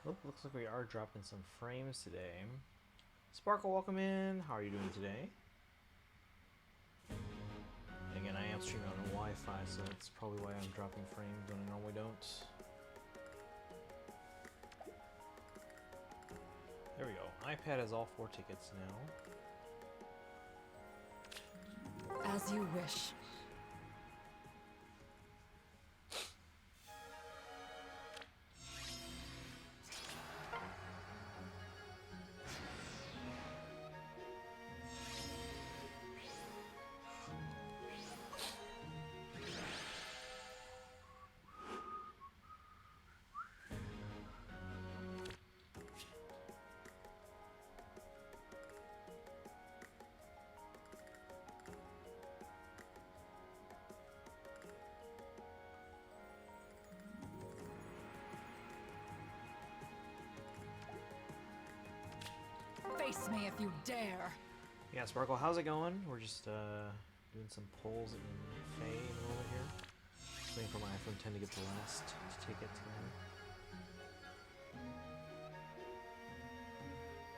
Oh, looks like we are dropping some frames today. Sparkle, welcome in. How are you doing today? Again, I am streaming on Wi-Fi, so that's probably why I'm dropping frames when I normally don't. There we go. iPad has all 4 tickets now. As you wish. Face me if you dare. Yeah, Sparkle, how's it going? We're just doing some polls in FEH in a moment here. Just waiting for my iPhone 10 to get the last ticket here.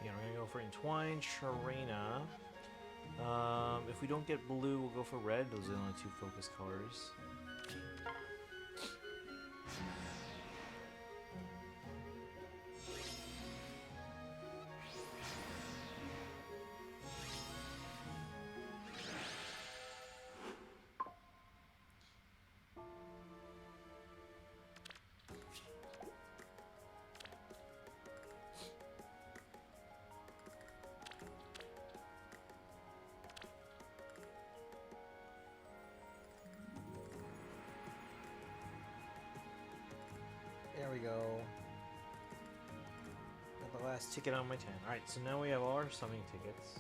Yeah, we're gonna go for Entwine, Sharena. If we don't get blue, we'll go for red. Those are the only 2 focus colors. There we go. Got the last ticket on my 10. Alright, so now we have all our summoning tickets.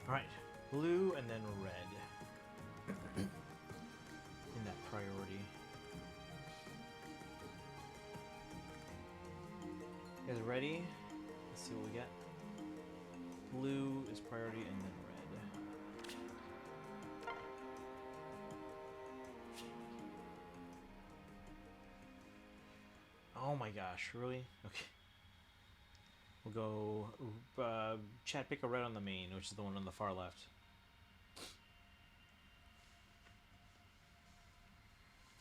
Alright, blue and then red. In that priority. You guys ready? Let's see what we get. Blue is priority and then red. Oh my gosh, really? Okay. We'll go chat pick a red on the main, which is the one on the far left.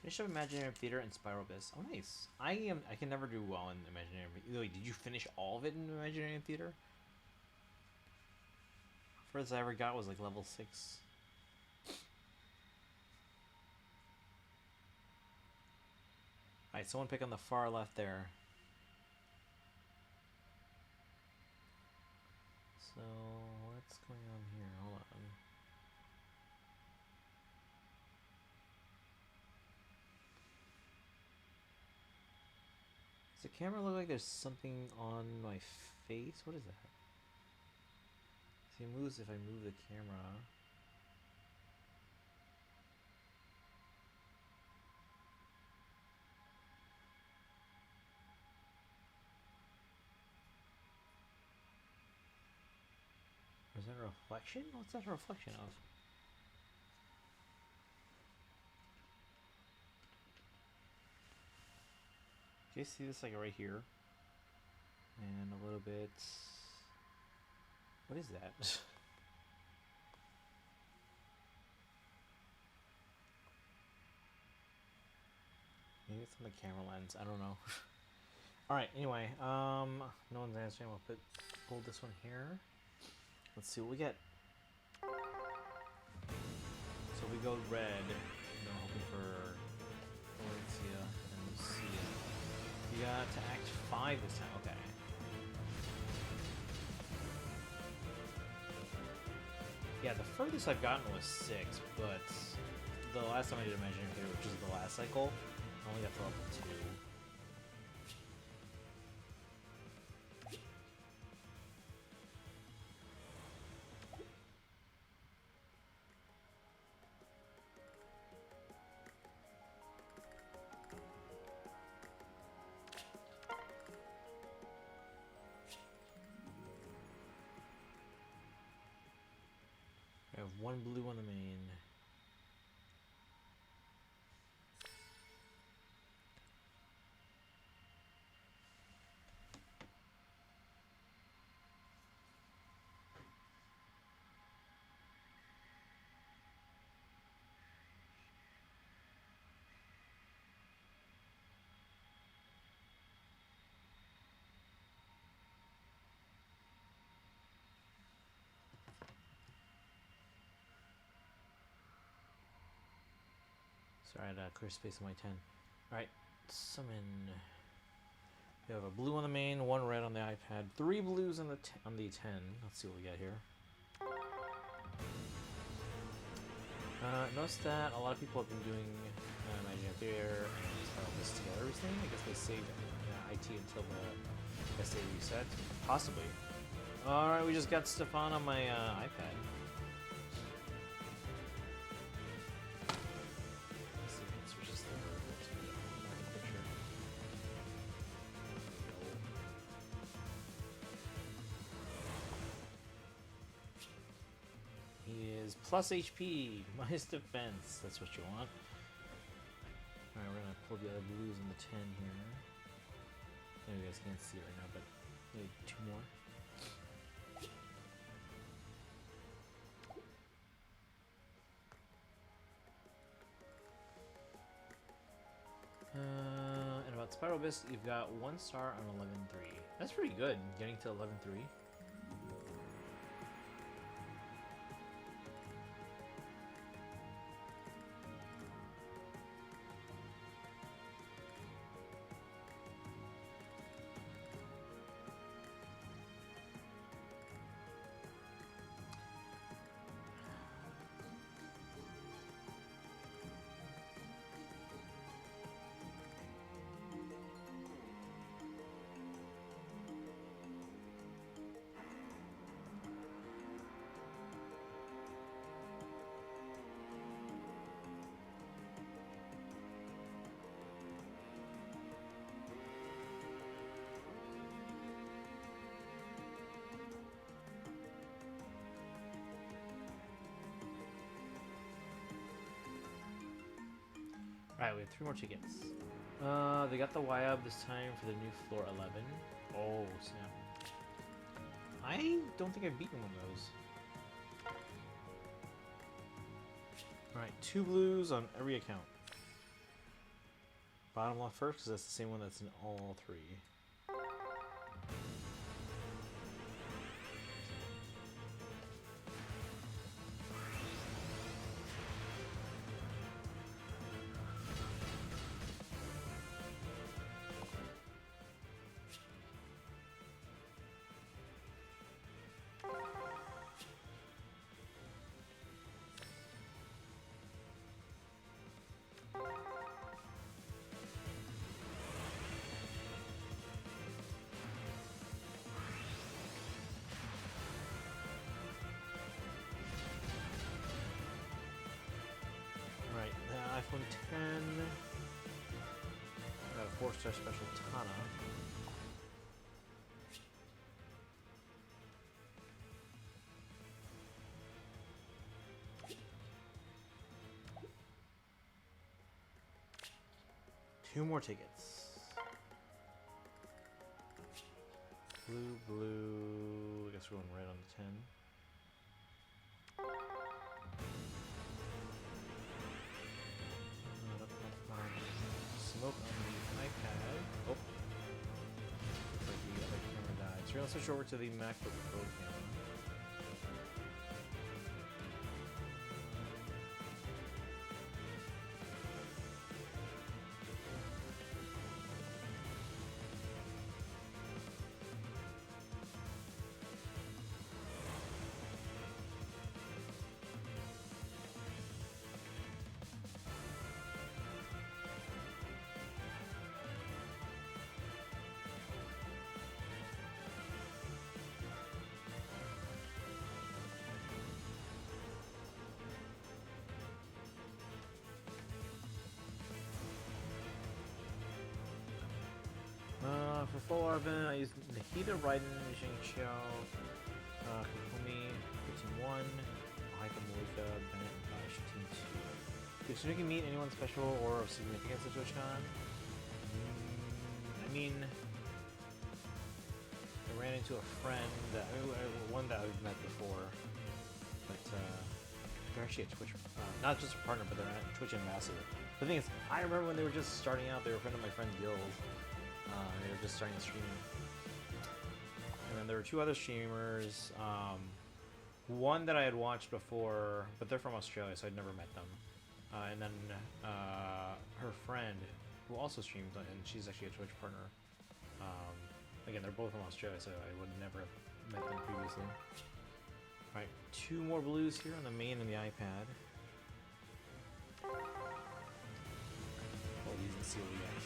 Finish up Imaginary Theater and Spiral Abyss. Oh nice. I can never do well in Imaginary. Wait, did you finish all of it in Imaginary Theater? First I ever got was like level 6. Alright, someone pick on the far left there. So, what's going on here? Hold on. Does the camera look like there's something on my face? What is that? See, it moves if I move the camera. Is that a reflection? What's that a reflection of? Do you see this like right here? And a little bit... What is that? Maybe it's on the camera lens. I don't know. Alright, anyway. No one's answering. I'll pull this one here. Let's see what we get. So we go red. I'm hoping for Valencia and Lucia. You got to act 5 this time. Okay. Yeah, the furthest I've gotten was 6, but the last time I did Imaginary Theater, which was the last cycle, I only got to level 2. I have 1 blue on the main. Sorry, I had clear space on my 10. Alright, summon. We have a blue on the main, one red on the iPad, 3 blues on the 10. Let's see what we got here. Notice that a lot of people have been doing Imaginary Theater and Spiral this together recently. I guess they saved IT until the SA reset. Possibly. Alright, we just got Stefan on my iPad. Let's see, let's switch this over to the picture. He is plus HP, minus defense. That's what you want. Alright, we're gonna pull the other blues in the 10 here. Maybe you guys can't see it right now, but maybe 2 more. And about Spiral Abyss, you've got 1 star on 11.3. That's pretty good, getting to 11.3. Alright, we have 3 more tickets. They got the YUB this time for the new floor 11. Oh, snap. I don't think I've beaten one of those. Alright, 2 blues on every account. Bottom left first, because that's the same one that's in all 3. Right, the iPhone 10. Got a 4-star special Tana. Two more tickets. Blue, blue. I guess we're going red on the 10. Smoke on the iPad. Oh. Looks like the other camera died. So we're going to switch over to the MacBook Pro camera. For full Arvin, I used Nahida, Raiden, Jing Xiao, Kakumi, Team 1, Haika Malika, Bennett, and Bash, Team 2. Did Tsunuki meet anyone special or of significance at TwitchCon? I mean, I ran into a friend, one that I've met before, but they're actually a Twitch, not just a partner, but they're a Twitch ambassador. The thing is, I remember when they were just starting out, they were a friend of my friend Gil's. They were just starting to stream. And then there were 2 other streamers. One that I had watched before, but they're from Australia, so I'd never met them. and then her friend, who also streams, and she's actually a Twitch partner. Again, they're both from Australia, so I would never have met them previously. Alright, 2 more blues here on the main and the iPad. Oh, these and see what we got.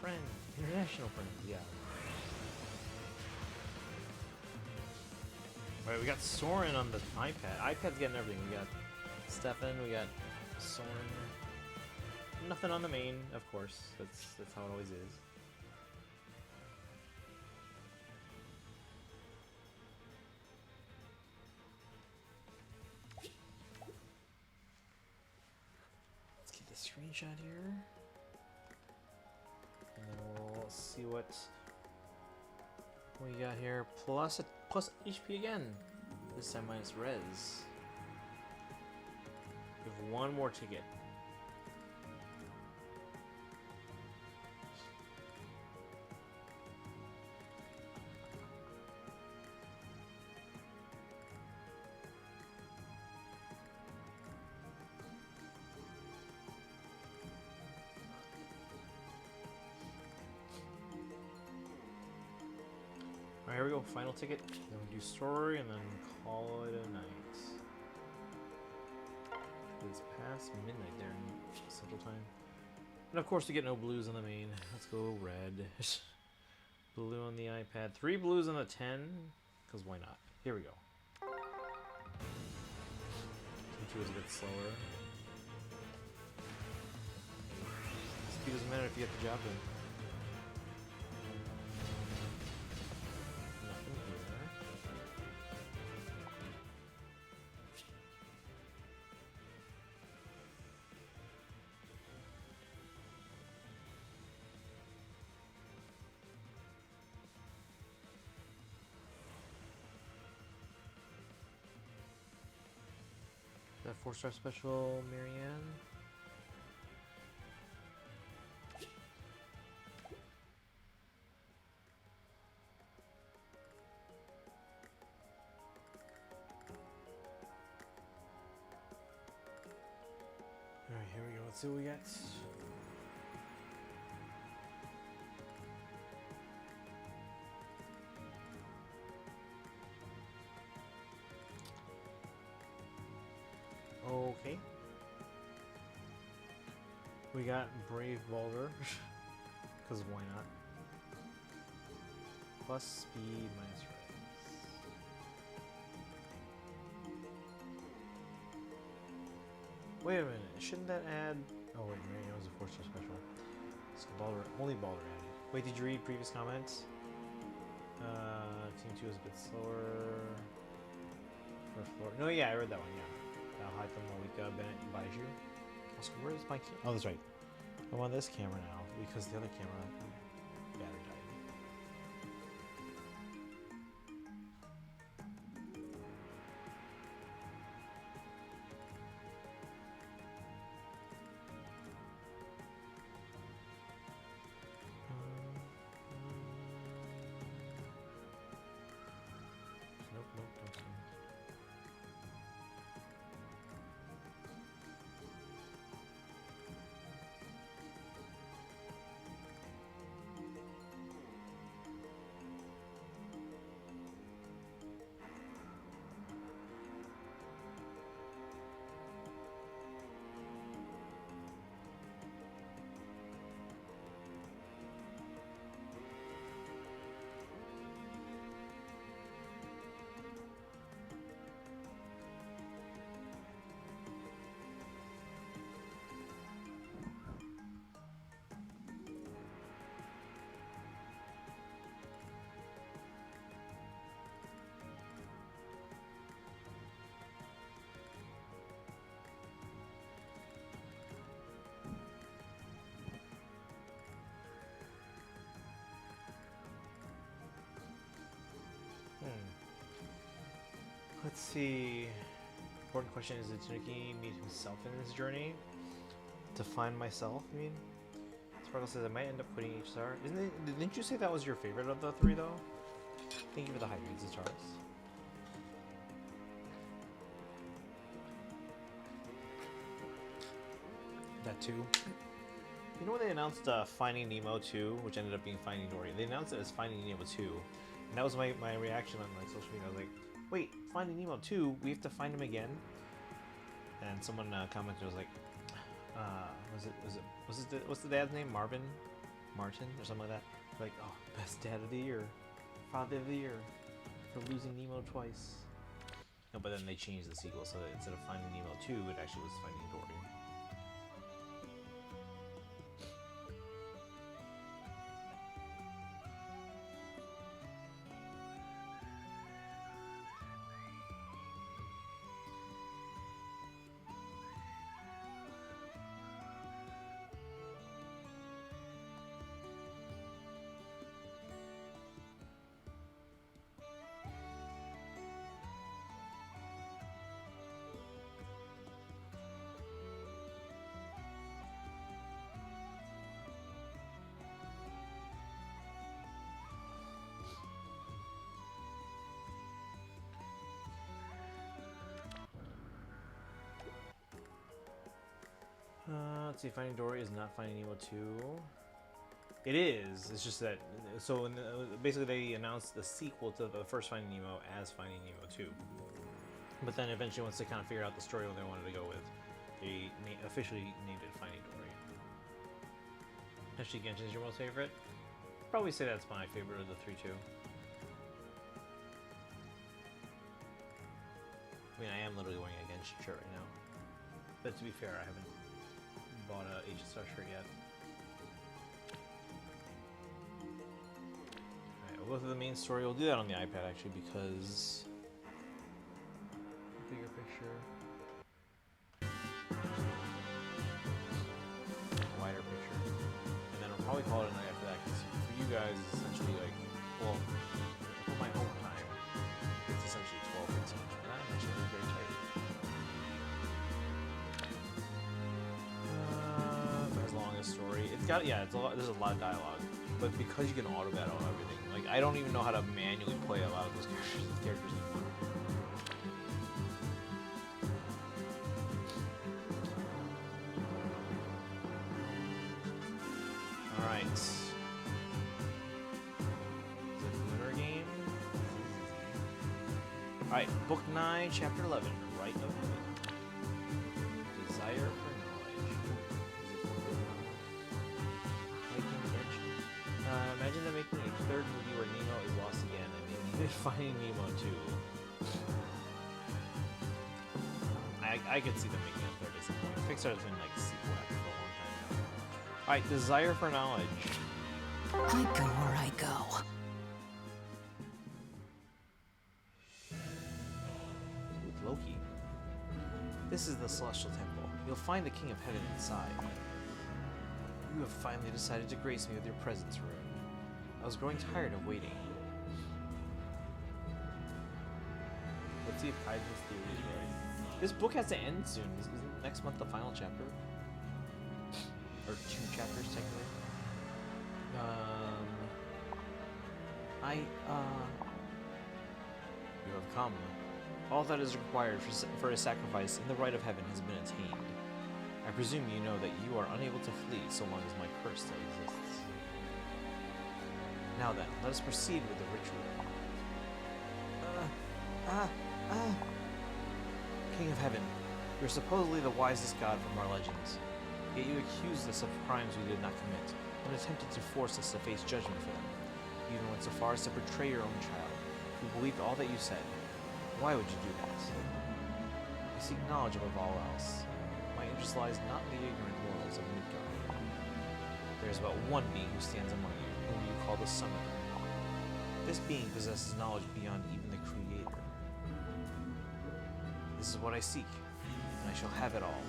Friend, international friend, yeah. Alright, we got Soren on the iPad. iPad's getting everything. We got Stefan, we got Soren. Nothing on the main, of course. That's how it always is. Let's get the screenshot here. And then we'll see what we got here. Plus HP again. This time minus res. We have 1 more ticket. Alright, here we go. Final ticket. Then we do story and then call it a night. It's past midnight there in Central Time. And of course, we get no blues on the main. Let's go red. Blue on the iPad. 3 blues on the 10. Because why not? Here we go. Team 2 is a bit slower. Speed doesn't matter if you get the job done. That 4-star special, Marianne. Alright, here we go. Let's see what we got. Okay. We got Brave Balder. Because why not? Plus speed minus res. Wait a minute. Shouldn't that add... Oh wait, Marianne was a 4-star special. So Balder, only Balder added. Wait, did you read previous comments? Team 2 is a bit slower. First floor. No, yeah, I read that one, yeah. Hide from Malika Bennett Baiju. Also, where is my camera? Oh, that's right. I'm on this camera now because the other camera battery died. Nope, don't see. Let's see. Important question is, did Tanuki meet himself in this journey? To find myself, you mean? Sparkle says I might end up quitting each star. Didn't you say that was your favorite of the 3 though? Thank you for the hydrates, Charles. 2. You know when they announced Finding Nemo 2, which ended up being Finding Dory? They announced it as Finding Nemo 2. And that was my reaction on like social media. I was like, wait, Finding Nemo 2? We have to find him again? And someone commented, was like, what's the dad's name? Martin or something like that. Like, oh, best dad of the year, father of the year, for losing Nemo twice. No, but then they changed the sequel, so that instead of Finding Nemo 2, it actually was Finding Dory. Let's see, Finding Dory is not Finding Nemo 2. It is. It's just that, so basically they announced the sequel to the first Finding Nemo as Finding Nemo 2. But then eventually, once they kind of figured out the story they wanted to go with, they officially named it Finding Dory. Actually, Genshin is your most favorite? Probably say that's my favorite of the 3 too. I mean, I am literally wearing a Genshin shirt right now. But to be fair, I haven't bought a HSR shirt yet. Alright, we'll go through the main story. We'll do that on the iPad actually because bigger picture. Wider picture. And then I'll probably call it a night after that because for you guys it's essentially like, well, for my home time, it's essentially 12:15. And I'm actually very tired. Story. It's got, yeah, it's a lot, there's a lot of dialogue, but because you can auto battle everything, like I don't even know how to manually play a lot of those characters anymore. Alright. Is it a lunar game? Alright, Book 9, Chapter 11, Right of Heaven. Desire for imagine them making a third movie where Nemo is lost again and they needed Finding Nemo 2. I could see them making a third at some point. Pixar's been like sequel after for a long time now. Alright, Desire for Knowledge. I go where I go. With Loki. This is the Celestial Temple. You'll find the King of Heaven inside. You have finally decided to grace me with your presence, Rune. I was growing tired of waiting. Let's see if Kaizen's theory is right. This book has to end soon. Isn't next month the final chapter? Or 2 chapters, technically? You have come. All that is required for a sacrifice in the right of heaven has been attained. I presume you know that you are unable to flee so long as my curse still exists. Now then, let us proceed with the ritual. King of Heaven, you're supposedly the wisest god from our legends. Yet you accused us of crimes we did not commit, and attempted to force us to face judgment for them. You even went so far as to betray your own child, who believed all that you said. Why would you do that? I seek knowledge above all else. My interest lies not in the ignorant mortals of Midgard. There is but one being who stands among you, whom you call the Summoner. This being possesses knowledge beyond even the Creator. This is what I seek, and I shall have it all.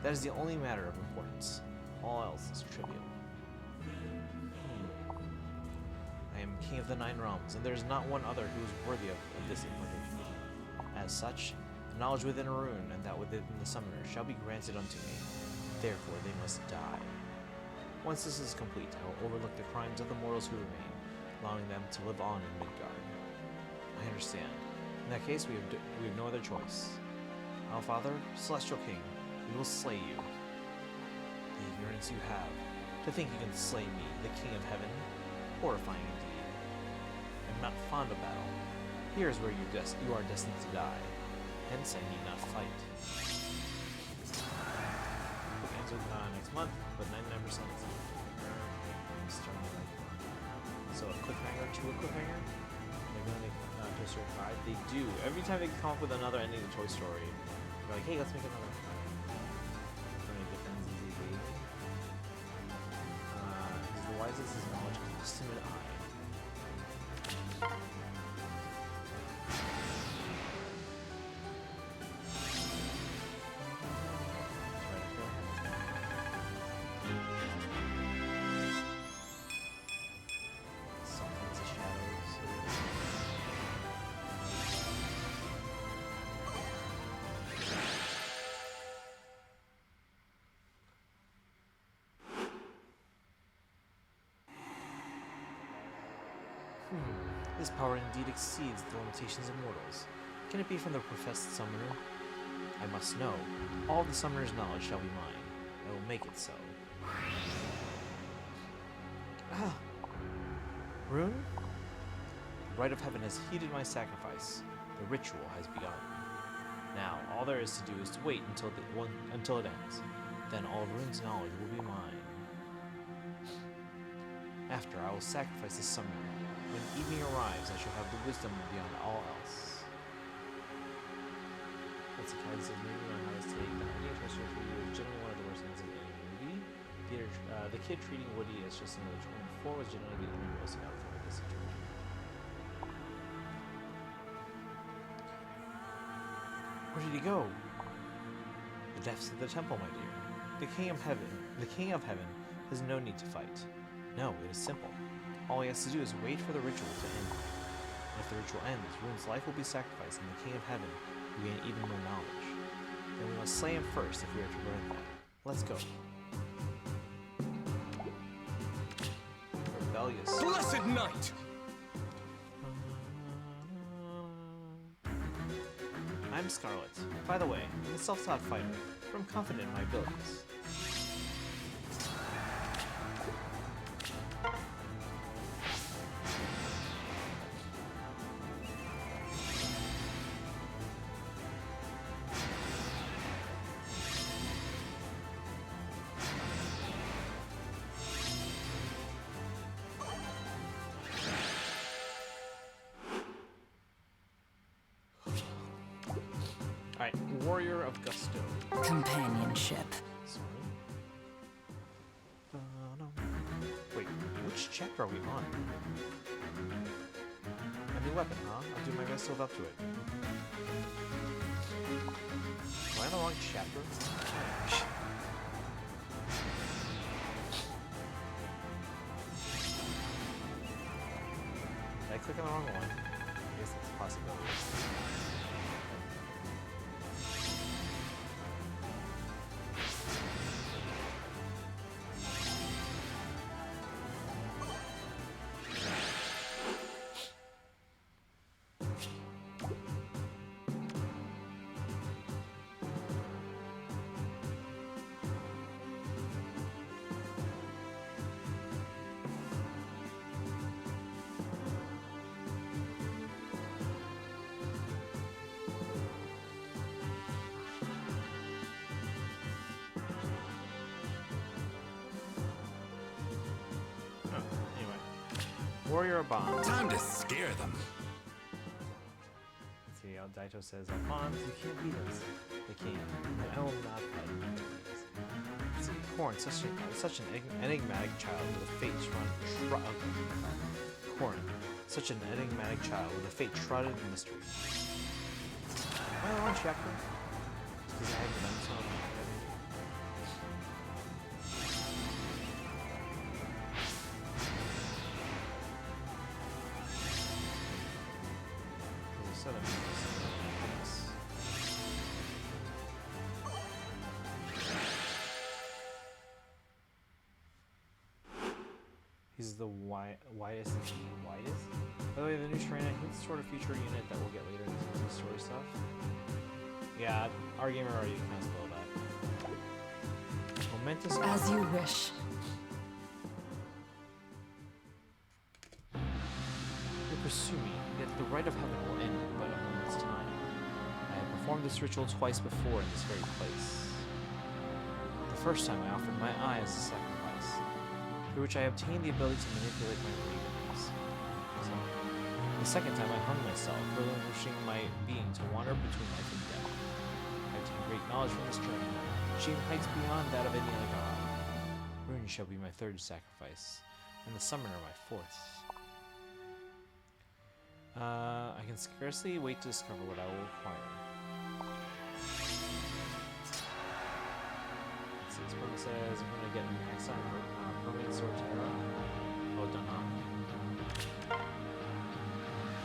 That is the only matter of importance. All else is trivial. I am King of the Nine Realms, and there is not one other who is worthy of this impartation. As such, the knowledge within a rune and that within the Summoner shall be granted unto me. Therefore they must die. Once this is complete, I will overlook the crimes of the mortals who remain, allowing them to live on in Midgard. I understand. In that case, we have no other choice. Our Father, Celestial King, we will slay you. The ignorance you have. To think you can slay me, the King of Heaven. Horrifying indeed. I'm not fond of battle. Here is where you are destined to die. Hence I need not fight. Book ends with next month, but 99% is starting the right one. So a cliffhanger to a cliffhanger? They're gonna make Toy Story 5? They do. Every time they come up with another ending to Toy Story, they're like, hey, let's make another. The wisest is knowledge, custom and eye. Something's the shadows. This power indeed exceeds the limitations of mortals. Can it be from the professed summoner? I must know. All the summoner's knowledge shall be mine. I will make it so. Ah! Rune? The rite of heaven has heeded my sacrifice. The ritual has begun. Now, all there is to do is to wait until it ends. Then all of Rune's knowledge will be mine. After, I will sacrifice the summoner. When evening arrives, I shall have the wisdom beyond all else. That's a kind of movie on how to take the idea of for you is generally one of the worst things of any movie. The kid treating Woody as just another 24 was generally the only grossing out for this situation. Where did he go? The depths of the temple, my dear. The King of Heaven has no need to fight. No, it is simple. All he has to do is wait for the ritual to end. And if the ritual ends, Rune's life will be sacrificed, and the King of Heaven will gain even more knowledge. Then we must slay him first if we are to learn that. Let's go. Rebellious. Blessed night! I'm Scarlet. By the way, I'm a self-taught fighter, but I'm confident in my abilities. Alright, Warrior of Gusto. Companionship. Sorry. Wait, which chapter are we on? A new weapon, huh? I'll do my best to live up to it. Am I on the wrong chapter? Did I click on the wrong one? I guess that's a possibility. Warrior Bond. Time to scare them. Let's see, Daito says, Bonds, you can't beat us. The king. I will not fight you. Let's see, Corn, such an enigmatic child with a fate Corn, such an enigmatic child with a fate shrouded in mystery. Am I on the wrong chapter? Because I haven't done something. He's the widest. By the way, the new Serena, he's the sort of future unit that we'll get later in the story stuff. Yeah, our gamer already kind of spoiled that. momentous As honor. you wish. You pursue me, yet the rite of heaven will end in but a moment's time. I have performed this ritual twice before in this very place. The first time I offered my eye as a sacrifice, through which I obtained the ability to manipulate my ravens. So, the second time I hung myself, relinquishing my being to wander between life and death. I obtained great knowledge from this journey, achieving heights beyond that of any other god. Rune shall be my third sacrifice, and the summoner my fourth. I can scarcely wait to discover what I will require. Let's see, this one says I'm gonna get an excellent permanent sword terror. Oh, done, huh?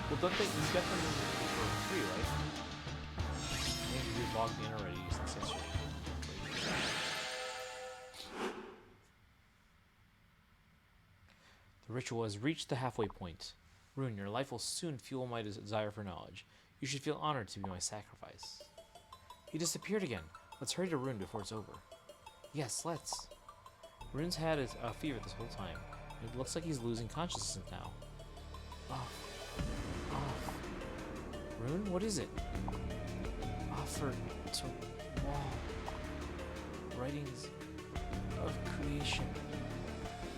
Well, don't they, you get them for free, right? I think you've logged in already since yesterday. The ritual has reached the halfway point. Rune, your life will soon fuel my desire for knowledge. You should feel honored to be my sacrifice. He disappeared again. Let's hurry to Rune before it's over. Yes, let's. Rune's had a fever this whole time. It looks like he's losing consciousness now. Off. Rune, what is it? Offer to wall. Writings of creation.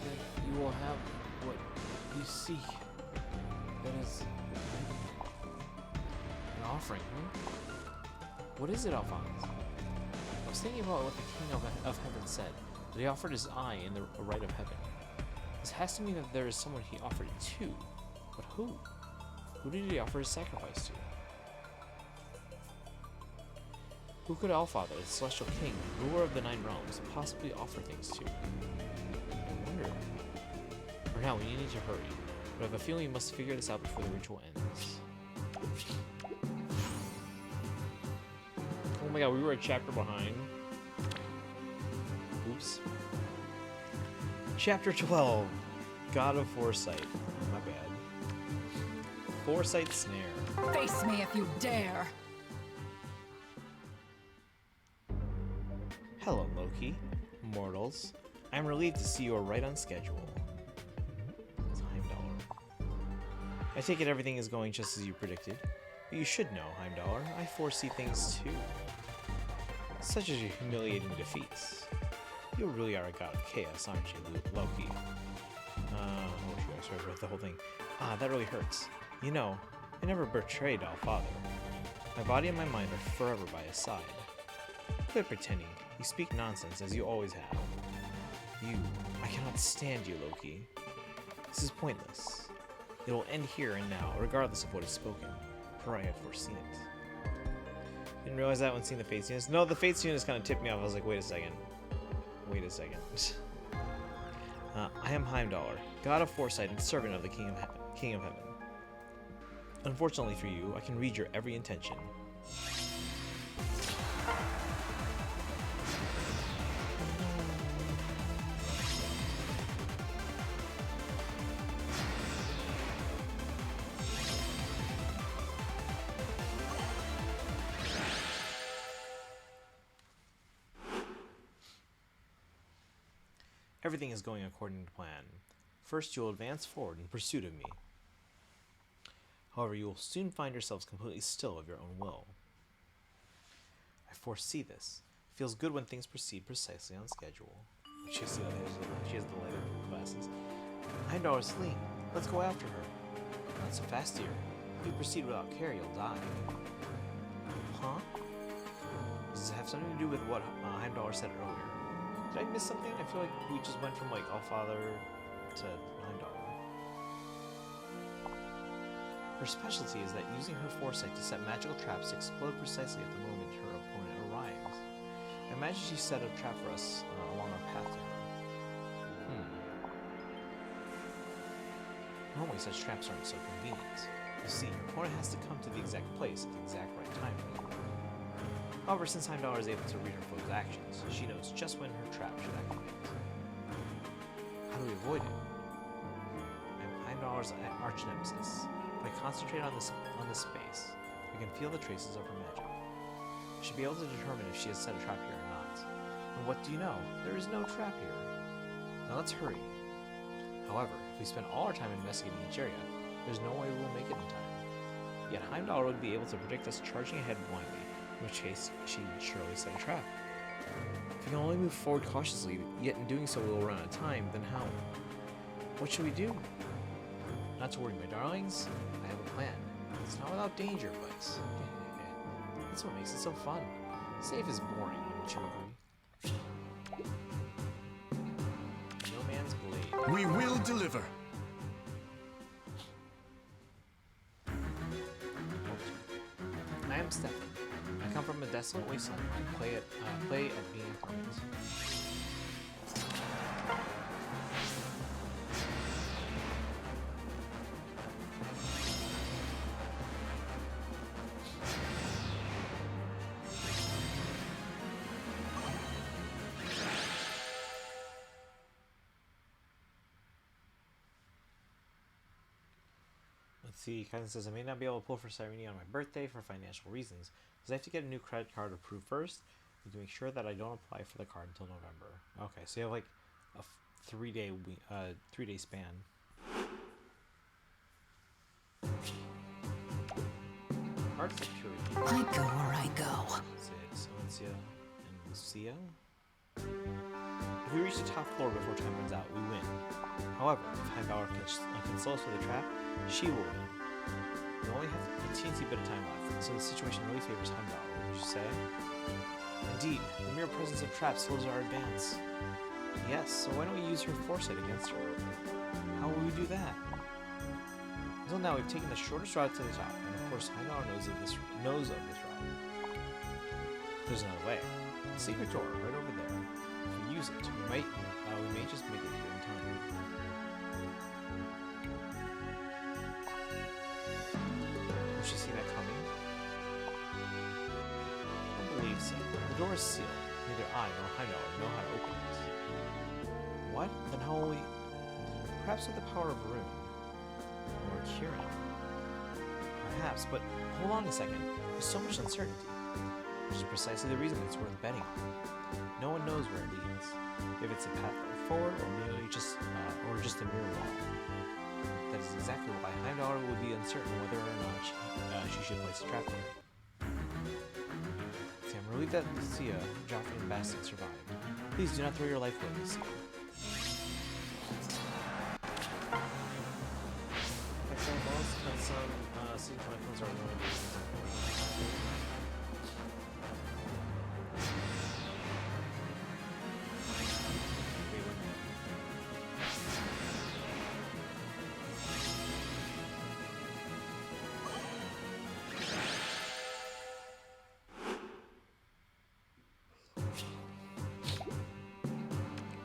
That you will have what you seek. That is an offering, What is it, Alphonse? I was thinking about what the King of Heaven said, that he offered his eye in the rite of heaven. This has to mean that there is someone he offered it to. But who? Who did he offer his sacrifice to? Who could Allfather, the Celestial King, ruler of the Nine Realms, possibly offer things to? I wonder. For now, we need to hurry. But I have a feeling we must figure this out before the ritual ends. Oh my god, we were a chapter behind. Oops. Chapter 12. God of Foresight. My bad. Foresight Snare. Face me if you dare. Hello, Loki. Mortals. I'm relieved to see you are right on schedule. I take it everything is going just as you predicted. But you should know, Heimdallr, I foresee things too. Such as your humiliating defeats. You really are a god of chaos, aren't you, Loki? Sorry, I read the whole thing. Ah, that really hurts. You know, I never betrayed Allfather. My body and my mind are forever by his side. Quit pretending. You speak nonsense, as you always have. I cannot stand you, Loki. This is pointless. It will end here and now, regardless of what is spoken, for I have foreseen it. Didn't realize that when seeing the Fates units. No, the Fates units kind of tipped me off. I was like, wait a second. I am Heimdallr, god of foresight and servant of the King of Heaven. Unfortunately for you, I can read your every intention. Everything is going according to plan. First, you will advance forward in pursuit of me. However, you will soon find yourselves completely still of your own will. I foresee this. It feels good when things proceed precisely on schedule. She has the lighter glasses. Heimdallr is fleeing. Let's go after her. Not so fast, dear. If you proceed without care, you'll die. Huh? Does this have something to do with what Heimdallr said earlier? Did I miss something? I feel like we just went from, like, Allfather to Heimdallr. Her specialty is that using her foresight to set magical traps to explode precisely at the moment her opponent arrives. I imagine she set a trap for us along our path to her. Normally such traps aren't so convenient. You see, your opponent has to come to the exact place at the exact right time. However, since Heimdallr is able to read her foe's actions, she knows just when her trap should activate. How do we avoid it? I am Heimdallr's arch nemesis. If I concentrate on this space, I can feel the traces of her magic. I should be able to determine if she has set a trap here or not. And what do you know? There is no trap here. Now let's hurry. However, if we spend all our time investigating each area, there's no way we will make it in time. Yet Heimdall would be able to predict us charging ahead blindly, in which case she'd surely set a trap. If we can only move forward cautiously, yet in doing so we will run out of time, then how? What should we do? Not to worry, my darlings. I have a plan. It's not without danger, but that's what makes it so fun. Safe is boring, wouldn't you agree? No man's blade. We will deliver. I am Stefan. I come from a desolate wasteland and play at being important. Let's see, Kaizen says I may not be able to pull for Cyrene on my birthday for financial reasons, because I have to get a new credit card approved first, and to make sure that I don't apply for the card until November. Okay, so you have like a 3-day span. Arts of Purity. I go where I go. Six, Valencia and Lucio. If we reach the top floor before time runs out, we win. However, if Heimdall can slow us with a trap, she will win. We only have a teensy bit of time left, so the situation really favors Heimdall, would you say? Indeed, the mere presence of traps slows our advance. Yes, so why don't we use her foresight against her? How will we do that? Until now, we've taken the shortest route to the top, and of course Heimdall knows of this route. There's another way. A secret door, right over there. If we use it, we may just make it here in time. Did she see that coming? I don't believe so. The door is sealed. Neither I nor Heimdall know how to open it. What? Then how will we... Perhaps with the power of Rune. Or Kieran. Perhaps, but hold on a second. There's so much uncertainty. Which is precisely the reason it's worth betting on. No one knows where it leads. If it's a path forward or merely just a mere wall. That is exactly why Heimdall would be uncertain whether or not she should place a trap there. See, I'm relieved that Lucia, Joffrey, and Bastion survived. Please do not throw your life away, Lucia. Some rifles are one of these.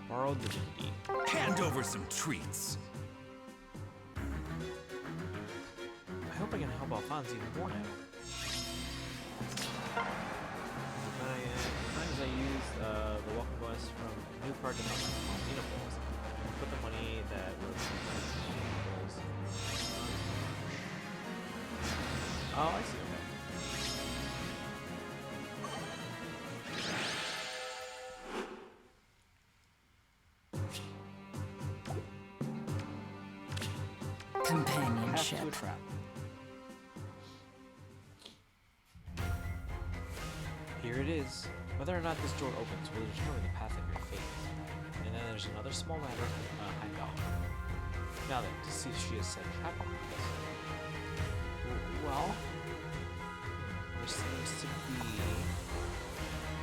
Borrowed divinity. Hand over some treats. I hope I can help Alphonse even more now. Sometimes I use the welcome bonus from a new card to help my Dina Bowls. I can put the money that was Bowls. Oh, I see. Companionship. Path to a trap. Here it is. Whether or not this door opens will determine the path of your fate. And then there's another small ladder Heimdall. Now then, to see if she has set a trap on this. Well, there seems to be...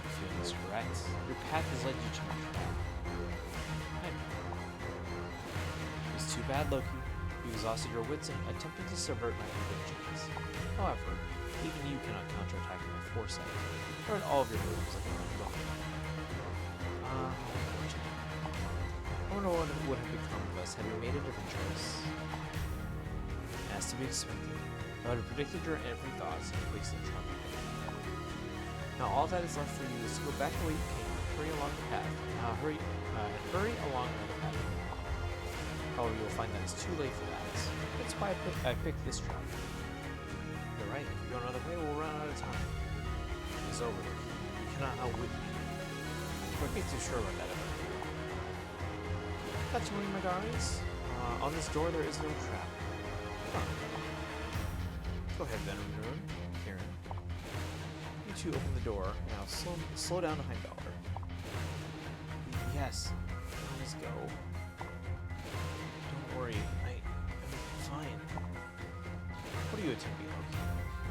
The feeling is correct. Your path has led you to a trap. It's too bad, Loki. You exhausted your wits in attempting to subvert my predictions. However, even you cannot counterattack my foresight. Learn all of your moves like a young unfortunate. I wonder what would have become of us had we made a different choice. As to be expected, I would have predicted your every thought and placed in trouble. Now all that is left for you is to go back the way you came, hurry along the path, hurry along another path. However, you will find that it's too late for that. That's why I picked this trap. You're right, if we go another way, we'll run out of time. It's over. You cannot outwit me. Wouldn't be too sure about that ever. That's one of my darlings. On this door there is no trap. Huh. Go ahead, Venom Rune. Karen. You two open the door. Now slow down behind Dollar. Yes. Let's go. Don't worry. I'm fine. What are you attempting, Loki?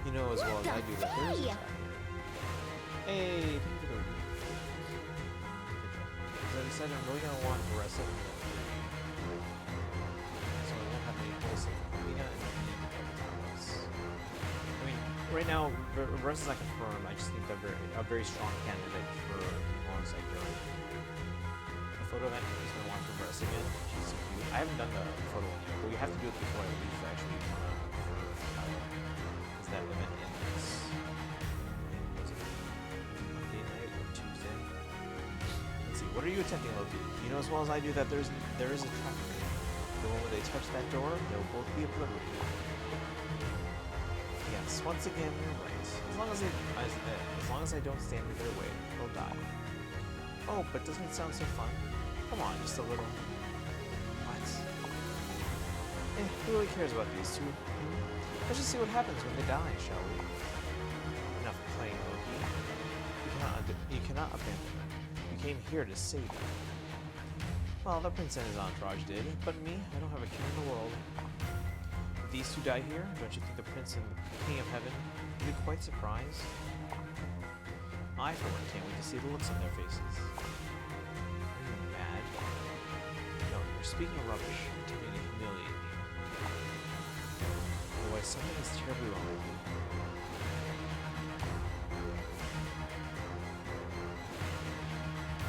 You know as well as I do that there is a trap here. Hey, thank you for the review. Because I decided I'm really going to want the rest of it. So I won't have any holes in Arena and I mean, right now, Rest is not confirmed. I just think they're a very strong candidate for alongside Jerry. The photo event is going to want to Rest again. She's so cute. I haven't done the photo one yet, but we have to do it before I leave to actually is that event ends. Was it Monday night or Tuesday? Let's see. What are you attempting, Loki? You know as well as I do that there is a trap. The moment they touch that door, they will both be obliterated. Yes, once again, you're right. As long as I don't stand in their way, they'll die. Oh, but doesn't it sound so fun? Come on, just a little. What? Who really cares about these two? Let's just see what happens when they die, shall we? Enough playing, Loki. You cannot abandon them. You came here to save them. Well, the prince and his entourage did, but me, I don't have a care in the world. If these two die here, don't you think the prince and the king of heaven will be quite surprised? I, for one, can't wait to see the looks on their faces. Are you mad? No, you're speaking rubbish, attempting to humiliate me. Otherwise, something is terribly wrong with you.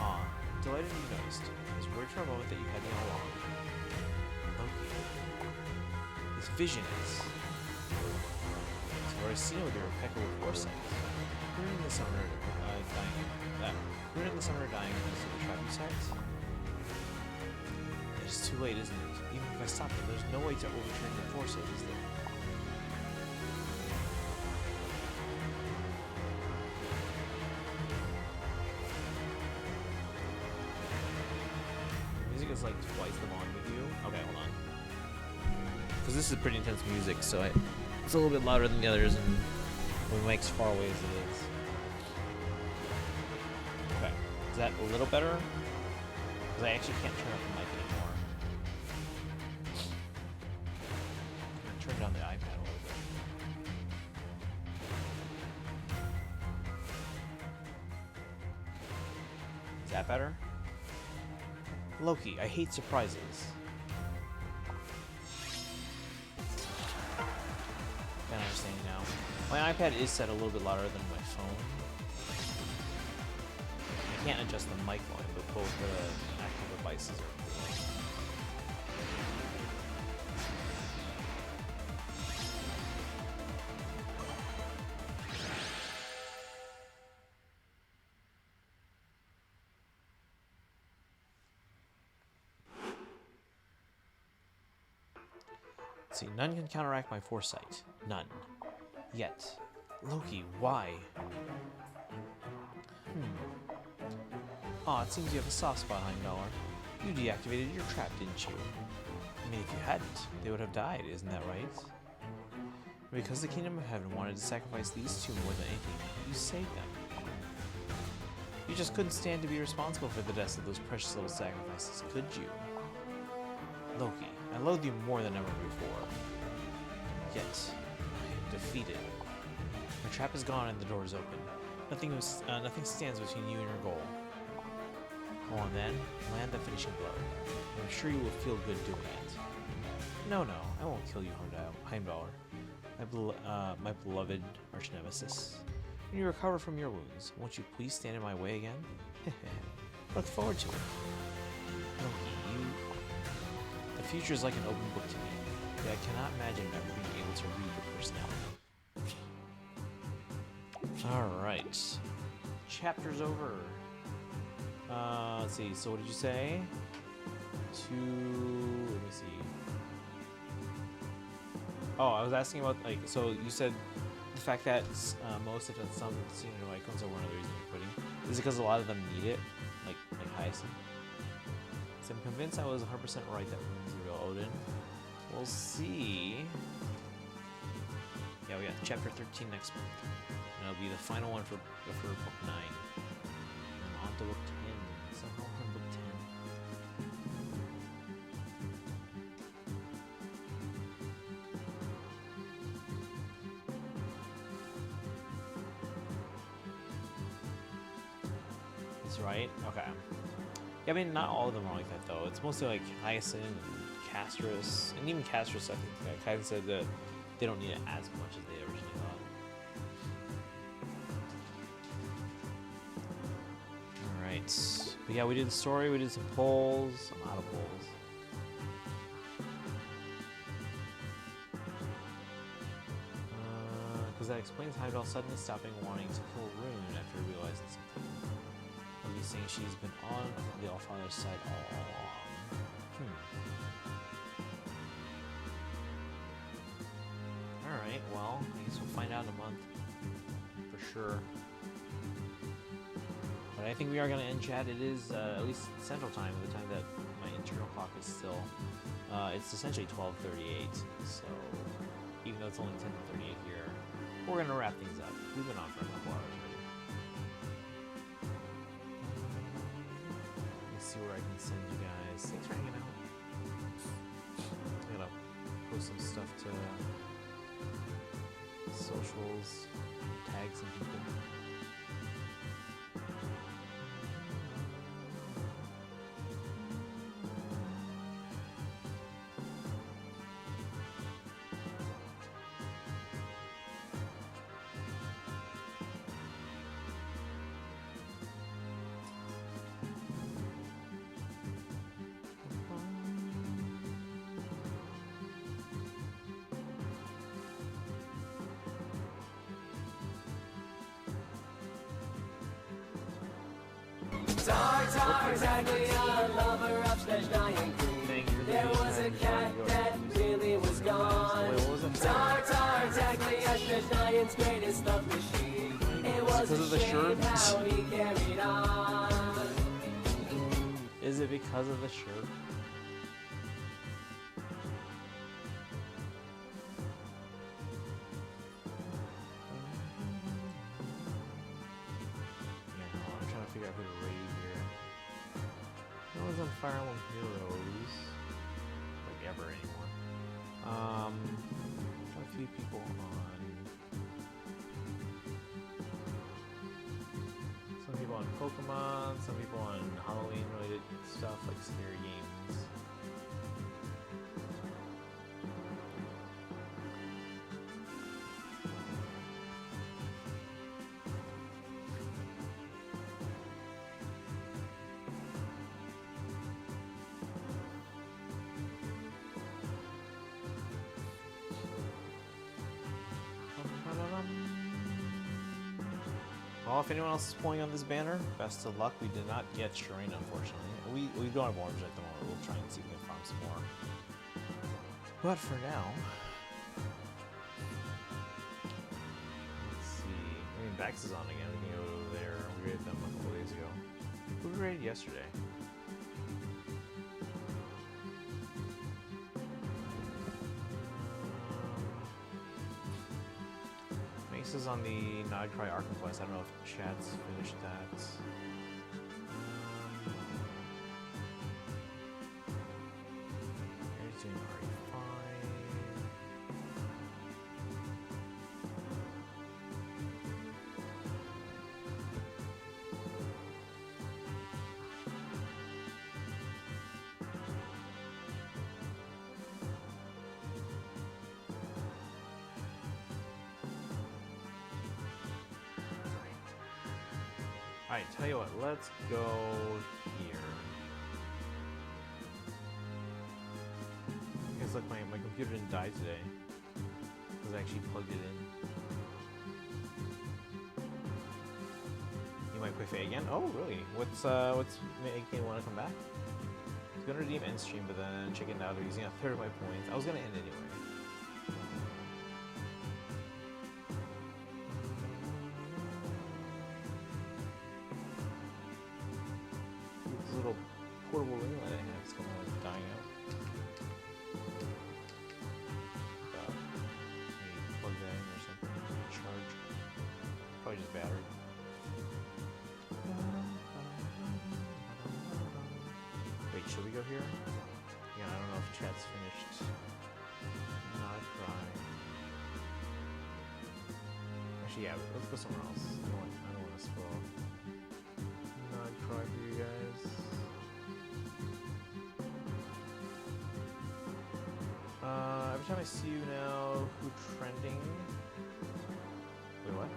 Aw, delighted you noticed. I was worried for a moment that you had me all along. Loki. This vision is... So I've seen it with your impeccable foresight. Ruin in the summer, dying. Ruin in the summer, dying because of the trap you set. It's too late, isn't it? Even if I stop them, there's no way to overturn your foresight, is there? The music is like twice the volume with you. Okay, hold on. Because this is pretty intense music, so it's a little bit louder than the others, and when the mic's far away as it is. Okay, is that a little better? Because I actually can't turn up the mic anymore. I'm gonna turn down the iPad a little bit. Is that better? Loki, I hate surprises. I understand now. My iPad is set a little bit louder than my phone. I can't adjust the mic volume, but both the actual devices are. Let's see, none can counteract my foresight. None. Yet. Loki, why? Aw, it seems you have a soft spot, Heimdallr. You deactivated your trap, didn't you? I mean, if you hadn't, they would have died, isn't that right? Because the Kingdom of Heaven wanted to sacrifice these two more than anything, you saved them. You just couldn't stand to be responsible for the deaths of those precious little sacrifices, could you? Loki, I loathe you more than ever before. Yet, I am defeated. The trap is gone and the door is open. Nothing stands between you and your goal. Go on then, land the finishing blow. I'm sure you will feel good doing it. No, I won't kill you, Heimdallr. My beloved arch nemesis. When you recover from your wounds, won't you please stand in my way again? Look forward to it. Loki, the future is like an open book to me. Yet I cannot imagine ever being able to read your personality. Alright. Chapter's over. Let's see, so what did you say? Let me see. Oh, I was asking about, like, so you said the fact that most, if not some, Xeno icons are one of the reasons you're quitting is because a lot of them need it, like Hyacinth. So I'm convinced I was 100% right that Rune's the real Odin. We'll see. Yeah, we got chapter 13 next month. And it'll be the final one for book 9. And on to book 10. Somehow on book 10. That's right? Okay. Yeah, I mean, not all of them are like that, though. It's mostly like Hyacinth and Castrus. And even Castrus, I think, kind of said that they don't need it as much as they originally thought. Alright. But yeah, we did the story, we did some polls. I'm out of polls. Because that explains Heimdall suddenly stopping wanting to kill Rune after realizing something. He's saying she's been on the Allfather's side all along. Alright, well, I guess we'll find out in a month. For sure. But I think we are going to end chat. It is at least Central Time, the time that my internal clock is still. It's essentially 12:38, so even though it's only 10:38 here, we're going to wrap things up. We've been on for a couple hours already. See where I can send you guys. Thanks for hanging out. I'm gonna post some stuff to socials, tag some people. Exactly a lover of slash dying queen. There was a cat that really was gone. Tar, exactly a slash dying's greatest love machine. It was a shame how he carried on. Is it because of the shirt? Fire Emblem Heroes, like ever anymore. Got a few people on. Some people on Pokemon, some people on Halloween related stuff like scary games. Well, if anyone else is pulling on this banner, best of luck. We did not get Shireen, unfortunately. We don't have orange at the moment. We'll try and see if we can farm some more. But for now, let's see. I mean, Bax is on again. We can go over there. We raided them a couple days ago. Who we raided yesterday? Mace is on the Nightcry Arkham quest. I don't know if Chad's finished that. He's doing RE5. Alright, tell you what, let's go here. Because look, my computer didn't die today. Because I actually plugged it in. You might play Faye again? Oh, really? What's making me want to come back? I was gonna redeem end stream, but then chickened out of using a third of my points. I was gonna end anyway. probably just battery. Wait, should we go here? Yeah, I don't know if chat's finished. Not cry. Actually, yeah, let's go somewhere else. I don't want to spoil. Not cry for you guys. Every time I see you now, who trending? Wait, what?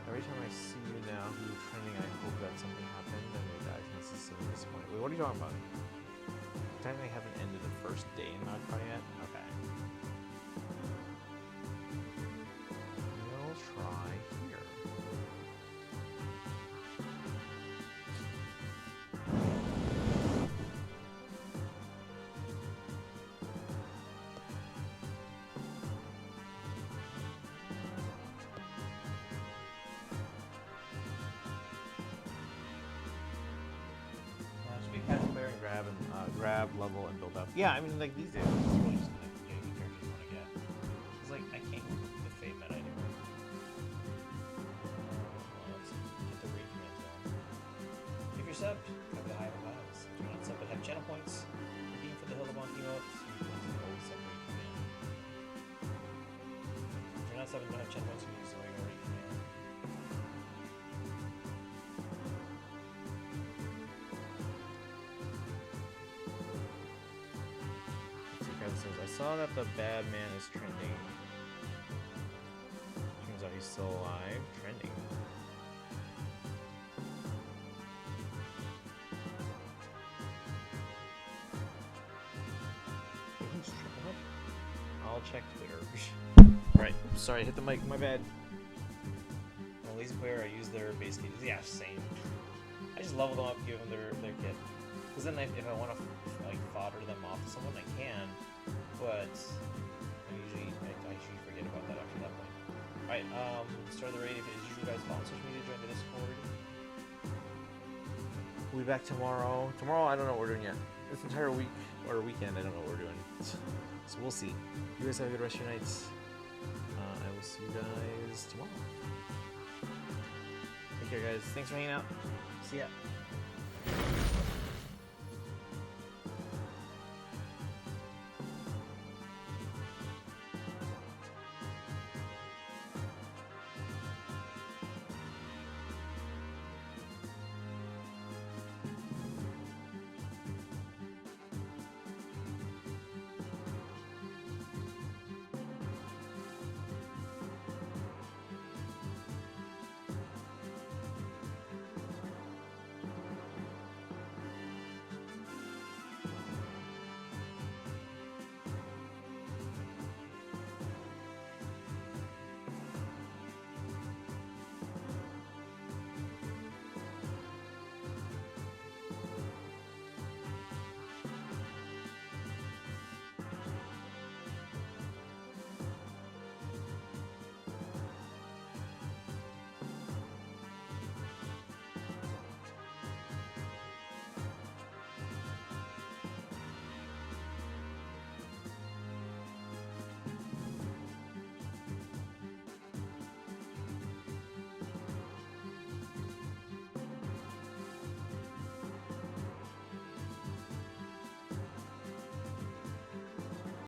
Every time I see you now, who trending, I hope that something happened and they died. This is so disappointing. Wait, what are you talking about? Technically haven't ended the first day in Not Cry yet? Okay. We'll try here. Just be casual player and grab, level, and build up. Yeah, I mean, like these days, it's really just like getting the characters you want to get. It's like I can't get the Fate meta anymore. Let's get the raid command zone. If you're subbed, cover the high battles. If you're not subbed but have channel points, redeem for the Hillabonk emotes. You can use the old sub raid command. If you're not subbed and don't have channel points, you can use the regular raid command. Says, I saw that the bad man is trending. Turns out he's still alive. Trending. I'll check Twitter. Alright, sorry, hit the mic, my bad. Well, lazy player, I use their base kit. Yeah, same. I just level them up, give them their kit. Because then if I want to like fodder them off to someone, I can. But I usually forget about that after that point. Alright, start the raid. If it is usual, guys, follow on social media, join the Discord. We'll be back tomorrow. Tomorrow, I don't know what we're doing yet. This entire week or weekend, I don't know what we're doing. So we'll see. You guys have a good rest of your nights. I will see you guys tomorrow. Take care, guys. Thanks for hanging out. See ya.